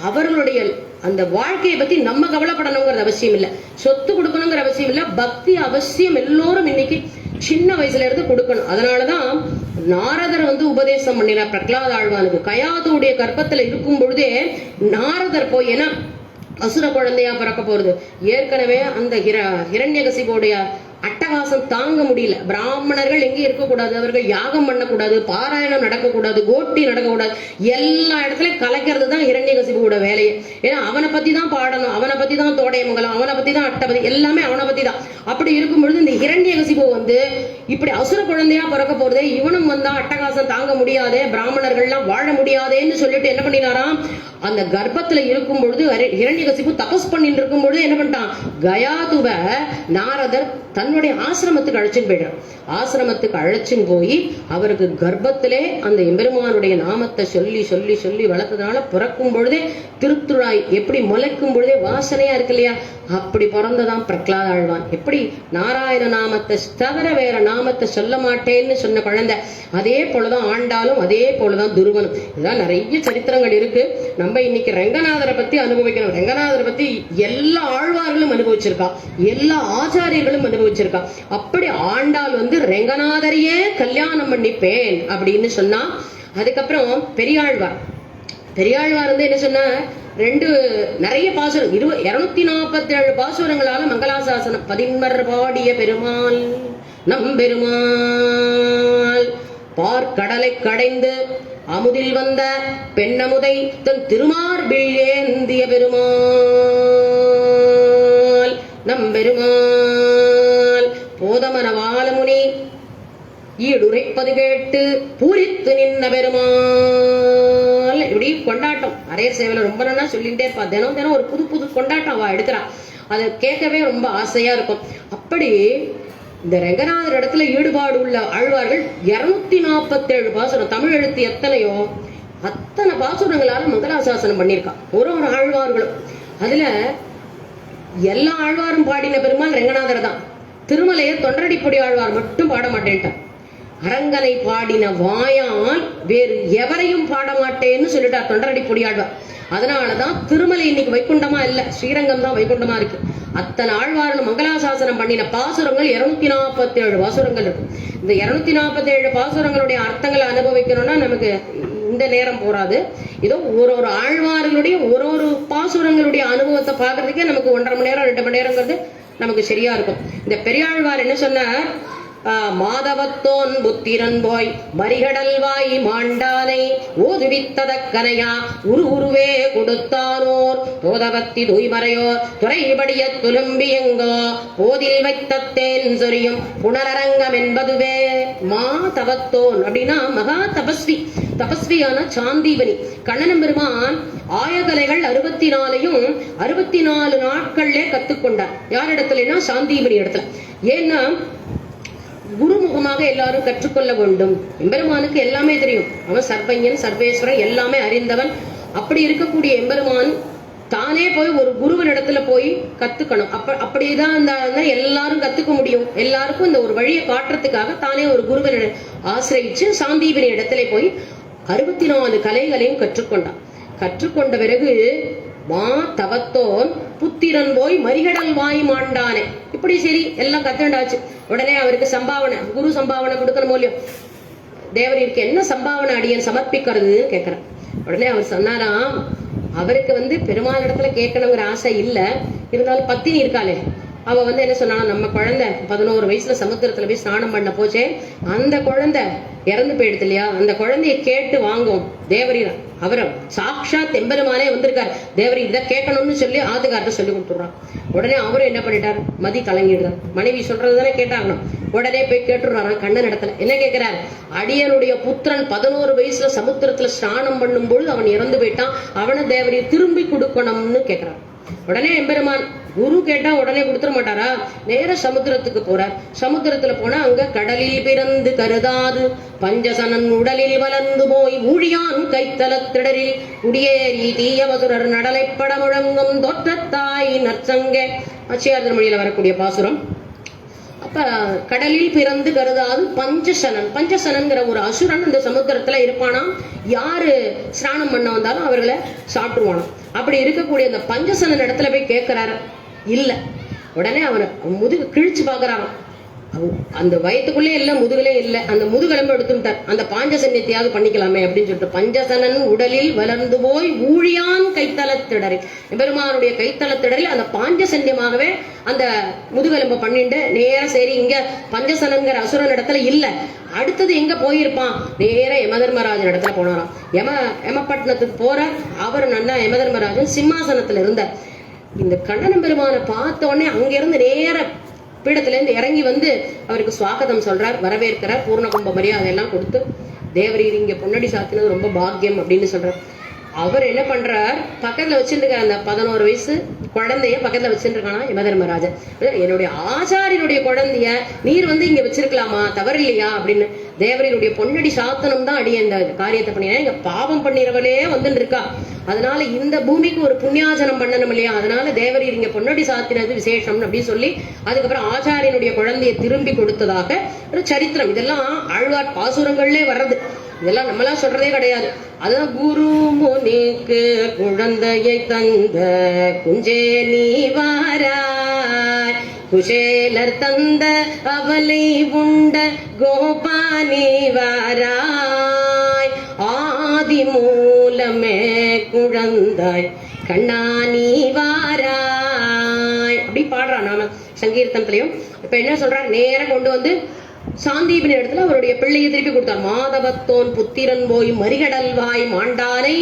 அவர்களுடைய அந்த வாழ்க்கையை பத்தி நம்ம கவலைப்படணுங்கிறது அவசியம் இல்லை, சொத்து கொடுக்கணுங்கிற அவசியம் இல்லை. பக்தி அவசியம் எல்லோரும் இன்னைக்கு சின்ன வயசுல இருந்து கொடுக்கணும். அதனாலதான் நாரதர் உபதேசம் பண்ணினார் பிரகலாத ஆழ்வானுக்கு. கயாதுடைய கர்ப்பத்துல இருக்கும் பொழுதே நாரதர் போய், ஏன்னா அசுர குழந்தையா பிறக்க போறது, ஏற்கனவே அந்த ஹிரண்யகசிபுடைய அட்டகாசம் தாங்க முடியல. பிராமணர்கள் எங்கே இருக்கக்கூடாது, அவர்கள் யாகம் பண்ணக்கூடாது, பாராயணம் நடக்கக்கூடாது, கோட்டி நடக்கக்கூடாது, எல்லா இடத்துலயும் கலைக்கிறது தான் ஹிரண்யகசிபுவோட வேலையை. ஏன்னா அவனை பத்தி தான் பாடணும், அவனை பத்தி தான் தோடையமங்கலம், அவனை பத்தி தான் அட்டபதி, எல்லாமே அவனை பத்தி தான். அப்படி இருக்கும் பொழுது இந்த ஹிரண்யகசிபு இப்படி அசுர குழந்தையா பிறக்க போறதே, இவனும் அட்டகாசம் தாங்க முடியாதே, பிராமணர்கள்லாம் வாழ முடியாதேன்னு சொல்லிட்டு என்ன பண்ணினாராம், அந்த கர்ப்பத்துல இருக்கும் பொழுது ஹிரண்யகசிபு தபஸ் பண்ணிட்டு இருக்கும் பொழுது என்ன பண்ணிட்டான், கயாதுவ நாரதர் தன்னுடைய ஆசிரமத்துக்கு அழைச்சின்னு போயிடுறார். ஆசிரமத்துக்கு அழைச்சின்னு போய் அவருக்கு கர்ப்பத்திலே அந்த எம்பெருமானுடைய நாமத்தை சொல்லி சொல்லி சொல்லி வளர்த்ததுனால பிறக்கும் பொழுதே திருத்துழாய் எப்படி முளைக்கும் பொழுதே வாசனையா இருக்கு இல்லையா, அப்படி பிறந்ததான் பிரகலாத ஆழ்வான். எப்படி நாராயண நாமத்தை தவிர வேற நாமத்தை சொல்ல மாட்டேன்னு சொன்ன குழந்தை, அதே போலதான் ஆண்டாலும், அதே போலதான் துருவனும். இதெல்லாம் நிறைய சரித்திரங்கள் இருக்கு. நம்ம இன்னைக்கு ரெங்கநாதரை பத்தி அனுபவிக்கணும். ரெங்கநாதரை பத்தி எல்லா ஆழ்வார்களும் அனுபவிச்சிருக்கா, எல்லா ஆச்சாரியர்களும் அனுபவிச்சிருக்கா. அப்படி ஆண்டாள் ரெங்கநாதரையே கல்யாணம் பண்ணிப்பேன் அப்படின்னு சொன்னா. அதுக்கப்புறம் பெரியாழ்வார் என்ன சொன்ன, நிறைய பாசுரம் 247 பாசுரங்களால மங்களாசாசனம். 11 பாடிய பெருமாள் நம் பெருமாள் பார்க்கடலை கடைந்து அமுதில் வந்த பெண்ணமுதை தன் திருமார்பில் ஏந்திய பெருமாள் நம்பெருமாள் போதமன வாலமுனி ஈடுரைப்பது கேட்டு பூரித்து நின்ன பெருமாள். இப்படி கொண்டாட்டம் அரையர் சேவையில ரொம்ப நல்லா சொல்லிட்டே இருப்பா. தினம் தினம் ஒரு புது புது கொண்டாட்டம் அவ எடுக்கிறா. அதை கேட்கவே ரொம்ப ஆசையா இருக்கும். அப்படி இந்த ரங்கநாதர் இடத்துல ஈடுபாடு உள்ள ஆழ்வார்கள் 247 பாசுரம். தமிழ் எழுத்து எத்தனையோ அத்தனை பாசுரங்களால மங்களாசாசனம் பண்ணியிருக்கா ஒரு ஒரு ஆழ்வார்களும். அதுல எல்லா ஆழ்வாரும் பாடின பெருமாள் ரங்கநாதர் தான். திருமலையை தொண்டரடிப்பொடி ஆழ்வார் மட்டும் பாட மாட்டேன்ட்டார். அரங்கனை பாடின வாயால் வேறு எவரையும் பாட மாட்டேன்னு சொல்லிட்டார் தொண்டரடிப்பொடி ஆழ்வார். அதனாலதான் திருமலை இன்னைக்கு வைகுண்டமா இல்ல, ஸ்ரீரங்கம் தான் வைகுண்டமா இருக்கு. அத்தனை ஆழ்வார்கள் மங்களாசாசனம் பண்ணின பாசுரங்கள் 247 பாசுரங்கள் இருக்கு. இந்த 247 பாசுரங்களுடைய அர்த்தங்களை அனுபவிக்கணும்னா நமக்கு இந்த நேரம் போராது. இதோ ஒரு ஒரு ஆழ்வார்களுடைய ஒரு ஒரு பாசுரங்களுடைய அனுபவத்தை பாக்குறதுக்கே நமக்கு 1.5 மணி நேரம் 2 மணி நேரங்கிறது நமக்கு சரியா இருக்கும். இந்த பெரியாழ்வார் என்ன சொன்னார்? மாதவத்தோன் புத்திரன் போய் மரிகடல்வாய் மாண்டானை ஓதுவித்ததக்கனையா உருவே கொடுத்தானோர் தோதவத்தி தூய்மறையோர் துறைபடிய துலும்பியங்கோ போதில் வைத்தத்தேன் சொரியும் புனரரங்கம் என்பதுவே. மாதவத்தோன் அப்படின்னா மகா தபஸ்வி, தபஸ்வியான சாந்தீபனி. கண்ணனம் பெருமான் ஆயகலைகள் 64யும் 64 நாட்கள்ல கத்துக்கொண்டார். யார் இடத்துலன்னா சாந்தீபனி இடத்துல. ஏன்னா குருமுகமாக எல்லாரும் கற்றுக்கொள்ள வேண்டும். எம்பெருமானுக்கு எல்லாமே தெரியும். அவன் சர்வஞன் சர்வேஸ்வரன் எல்லாமே அறிந்தவன். அப்படி இருக்கக்கூடிய எம்பெருமான் தானே போய் ஒரு குருவன் இடத்துல போய் கத்துக்கணும். அப்படிதான் எல்லாரும் கத்துக்க முடியும். எல்லாருக்கும் இந்த ஒரு வழியை காட்டுறதுக்காக தானே ஒரு குருவன் ஆசிரியிச்சு சாந்தீபனி இடத்துல போய் 64 கலைகளையும் கற்றுக்கொண்டான். கற்றுக்கொண்ட பிறகு மா தவத்தோன் புத்திரன் போய் மரிகடல் வாய் மாண்டானே. இப்படி சரி எல்லாம் கத்துண்டாச்சு. உடனே அவருக்கு சம்பாவனை, குரு சம்பாவனை கொடுக்கணும் இல்லையோ. தேவரீருக்கு என்ன சம்பாவனை அடியன் சமர்ப்பிக்கிறதுன்னு கேட்கிறேன். உடனே அவர் சொன்னாராம், அவருக்கு பெருமாள் இடத்துல கேட்கணுங்கிற ஆசை இல்ல, இருந்தாலும் பத்தினி இருக்காளே அவ என்ன சொன்னா, நம்ம குழந்தை 11 வயசுல சமுத்திரத்துல போய் ஸ்நானம் பண்ண போச்சே, அந்த குழந்தை இறந்து போயிடுது இல்லையா, அந்த குழந்தைய கேட்டு வாங்கும் தேவரீர். அவரை சாட்சாத் எம்பெருமானே வந்திருக்காரு. தேவரீர் இதை கேட்கணும்னு சொல்லி ஆத்துக்கார்ட்ட சொல்லி கொடுத்துடுறான். உடனே அவரும் என்ன பண்ணிட்டார், மதி கலங்கிடுறார். மனைவி சொல்றதுதானே கேட்டாகணும். உடனே போய் கேட்டுடுறாராம் கண்ணன் இடத்துல. என்ன கேட்கிறார்? அடியனுடைய புத்திரன் 11 வயசுல சமுத்திரத்துல ஸ்நானம் பண்ணும் பொழுது அவன் இறந்து போயிட்டான், அவனை தேவரீர் திரும்பி கொடுக்கணும்னு கேட்கிறார். உடனே எம்பெருமான் குரு கேட்டா உடனே கொடுத்துட மாட்டாரா, நேர சமுத்திரத்துக்கு போறார். சமுத்திரத்துல போனா அங்க கடலில் பிறந்து கருதாது பஞ்சசனன் உடலில் வளர்ந்து போய் ஊழியான் கைத்தலத்திடரில் குடியேறி தீயவசுரர் நடலைப்பட முழங்கும் தோற்றத்தாய் நற்சங்கே. அச்சியார் திருமொழியில வரக்கூடிய பாசுரம். அப்ப கடலில் பிறந்து கருதாது பஞ்சசனன், பஞ்சசனன்கிற ஒரு அசுரன் இந்த சமுத்திரத்துல இருப்பானாம். யாரு ஸ்நானம் பண்ண வந்தாலும் அவர்களை சாப்பிடுவானாம். அப்படி இருக்கக்கூடிய அந்த பஞ்சசனன் இடத்துல போய் கேட்கிறாரு, இல்ல. உடனே அவனை முதுகு கிழிச்சு பாக்குறாராம். அந்த வயத்துக்குள்ளே இல்ல, முதுகுலே இல்ல, அந்த முதுகெலும்பு எடுத்துட்டார். அந்த பாஞ்சசன்யத்தையாவது பண்ணிக்கலாமே அப்படின்னு சொல்லிட்டு பஞ்சசனன் உடலில் வளர்ந்து போய் ஊழியான் கைத்தலத்திடரில், பெருமானுடைய கைத்தலத்திடரில் அந்த பாஞ்சசன்யமாகவே அந்த முதுகெலும்பை பண்ணிட்டு நேரம் சரி இங்க பஞ்சசனன்கிற அசுரன் இடத்துல இல்ல, அடுத்தது எங்க போயிருப்பான், நேர யமதர்மராஜன் இடத்துல போனாராம். யமப்பட்டினத்துக்கு போற அவர் நல்லா யமதர்மராஜன் சிம்மாசனத்துல இருந்தார். இந்த கண்ணனம் பெருமானை பார்த்த உடனே அங்கிருந்து நேர பீடத்துல இருந்து இறங்கி அவருக்கு சுவாகதம் சொல்றார், வரவேற்கிறார், பூர்ண கும்ப மரியாதை எல்லாம் கொடுத்து, தேவரீர் இங்க பொன்னடி சாத்தினது ரொம்ப பாக்கியம் அப்படின்னு சொல்றார். அவர் என்ன பண்றார், பக்கத்துல வச்சுருக்க அந்த 11 வயசு குழந்தைய பக்கத்துல வச்சுருக்கானா யமதர்மராஜன். என்னுடைய ஆச்சாரியனுடைய குழந்தைய நீர் இங்க வச்சிருக்கலாமா, தவறு இல்லையா அப்படின்னு. தேவரீருடைய பொன்னடி சாத்தனம் தான் அடிய இந்த காரியத்தை பண்ணினா, இங்க பாவம் பண்ணிறவளே இருக்கா, அதனால இந்த பூமிக்கு ஒரு புண்ணியாசனம் பண்ணணும் இல்லையா, அதனால தேவரீர் இங்க பொன்னடி சாத்தினது விசேஷம் அப்படின்னு சொல்லி அதுக்கப்புறம் ஆச்சாரியனுடைய குழந்தைய திரும்பி கொடுத்ததாக ஒரு சரித்திரம். இதெல்லாம் ஆழ்வார் பாசுரங்கள்லே வர்றது, இதெல்லாம் நம்மளாம் சொல்றதே கிடையாது. அதான் குரு முனிக்கு குழந்தையை தந்த குஞ்சே நீ வாராய், குஷேலர் தந்த அவளை உண்ட கோபானி வாராய், ஆதி மூலமே குழந்தாய் கண்ணானி வாராய் அப்படி பாடுறான் நாம சங்கீர்த்தனத்திலையும். இப்ப என்ன சொல்றார், நேரம் கொண்டு சாந்தீபனி இடத்துல அவருடைய பிள்ளையை திருப்பி கொடுத்தார். மாதவத்தோன் புத்திரன் போய் மரிகடல்வாய் மாண்டானை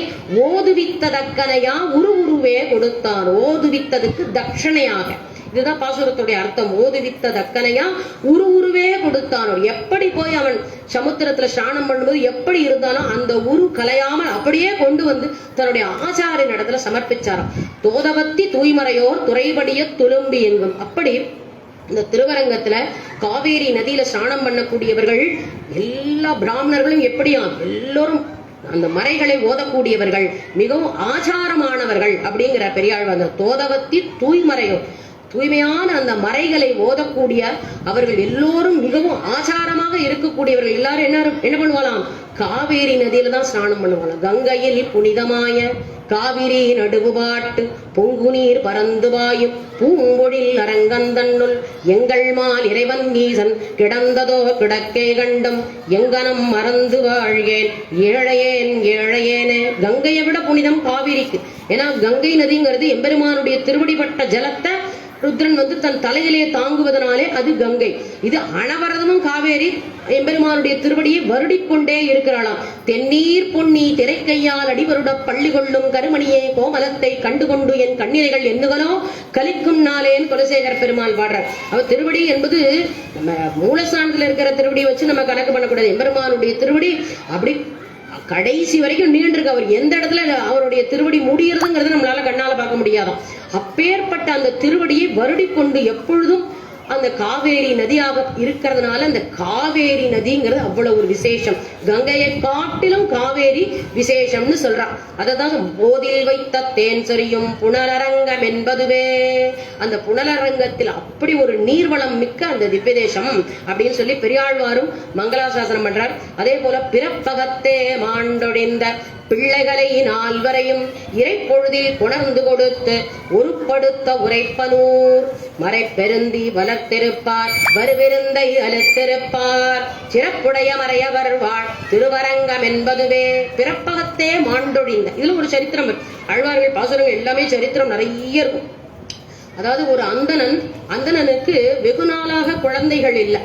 ஓதுவித்ததக்கனையா உருவே கொடுத்தான். ஓதுவித்ததுக்கு தட்சணையாக இதுதான் பாசுரத்துடைய அர்த்தம். ஓதுவித்த தக்கனையா உருவே கொடுத்தானோ. எப்படி போய் அவன் சமுத்திரத்துல ஸ்நானம் பண்ணும்போது எப்படி இருந்தானோ அந்த உரு கலையாமல் அப்படியே கொண்டு வந்து தன்னுடைய ஆச்சாரின் இடத்துல சமர்ப்பிச்சாராம். தோதவத்தி தூய்மறையோர் துறைபடிய துளும்பி எங்கும். அப்படி இந்த திருவரங்கத்துல காவேரி நதியில ஸ்நானம் பண்ணக்கூடியவர்கள் எல்லா பிராமணர்களும் எப்படியா எல்லோரும் அந்த மறைகளை ஓதக்கூடியவர்கள், மிகவும் ஆச்சாரமானவர்கள் அப்படிங்கிற பெரியாழ்வார். தோதவத்தி தூய்மறையோ, தூய்மையான அந்த மறைகளை ஓதக்கூடிய அவர்கள் எல்லோரும் மிகவும் ஆச்சாரமாக இருக்கக்கூடியவர்கள். எல்லாரும் என்ன பண்ணுவாளாம், காவேரி நதியில தான் ஸ்நானம் பண்ணுவாளாம். கங்கையில் புனிதமாய காவிரி நடுவுபாட்டு பொங்குநீர் பறந்து வாயும் பூம்பொழில் அரங்கந்தன்னுள் எங்கள் மால் இறைவன் ஈசன் கிடந்ததோ கிடக்கே கண்டம் எங்கனம் மறந்து வாழ்கேன் ஏழையேனே. கங்கையை விட புனிதம் காவிரிக்கு. ஏன்னா கங்கை நதிங்கிறது எம்பெருமானுடைய திருவடிப்பட்ட ஜலத்தை ருத்ரன் வந்து தன் தலையிலே தாங்குவதனாலே அது கங்கை. இது அனவரதமும் காவேரி எம்பெருமானுடைய திருவடியை வருடிக்கொண்டே இருக்கிறாளாம். தென்னீர் பொன்னி திரைக்கையால் அடிவருட பள்ளி கொள்ளும் கருமணியே கோமலத்தை கண்டுகொண்டு என் கண்ணீரைகள் எண்ணுகளோ கலிக்கும் நாளேன் குலசேகர பெருமாள் பாடுறார். அவர் திருவடி என்பது நம்ம மூலஸ்தானத்துல இருக்கிற திருவடியை வச்சு நம்ம கணக்கு பண்ணக்கூடாது. எம்பெருமானுடைய திருவடி அப்படி கடைசி வரைக்கும் நீண்டிருக்கு. அவர் எந்த இடத்துல அவருடைய திருவடி முடிகிறதுங்கிறது நம்மளால கண்ணால பார்க்க முடியாதாம். அப்பேற்பட்ட அந்த திருவடியை வருடி கொண்டு எப்பொழுதும் அந்த காவேரி நதியாக இருக்கிறதுனால அந்த காவேரி நதிங்கிறது அவ்வளவு ஒரு விசேஷம். கங்கையை காட்டிலும் காவேரி விசேஷம்னு சொல்றான். அததான் போதில் வைத்த தேன் சொரியும் புனலரங்கம் என்பதுவே. அந்த புனலரங்கத்தில் அப்படி ஒரு நீர்வளம் மிக்க அந்த திவ்யதேசம் அப்படின்னு சொல்லி பெரியாழ்வாரும் மங்களாசாசனம் பண்றார். அதே போல பிறப்பகத்தே மாண்டொழிந்த பிள்ளைகளை நால்வரையும் இறைப்பொழுதில் கொணர்ந்து கொடுத்து ஒருப்படுத்த உரைப்பனூர் மறை பெருந்தி வளர்த்திருப்பார் வருவிருந்தை அழுத்திருப்பார் சிறப்புடைய மறையவர் வாழ் திருவரங்கம் என்பதுவே. பிறப்பகத்தே மாண்டொழிந்த, இதுல ஒரு சரித்திரம் இருக்கு. ஆழ்வார்கள் பாசுரங்கள் எல்லாமே சரித்திரம் நிறைய இருக்கும். அதாவது ஒரு அந்தணனுக்கு வெகு நாளாக குழந்தைகள் இல்லை.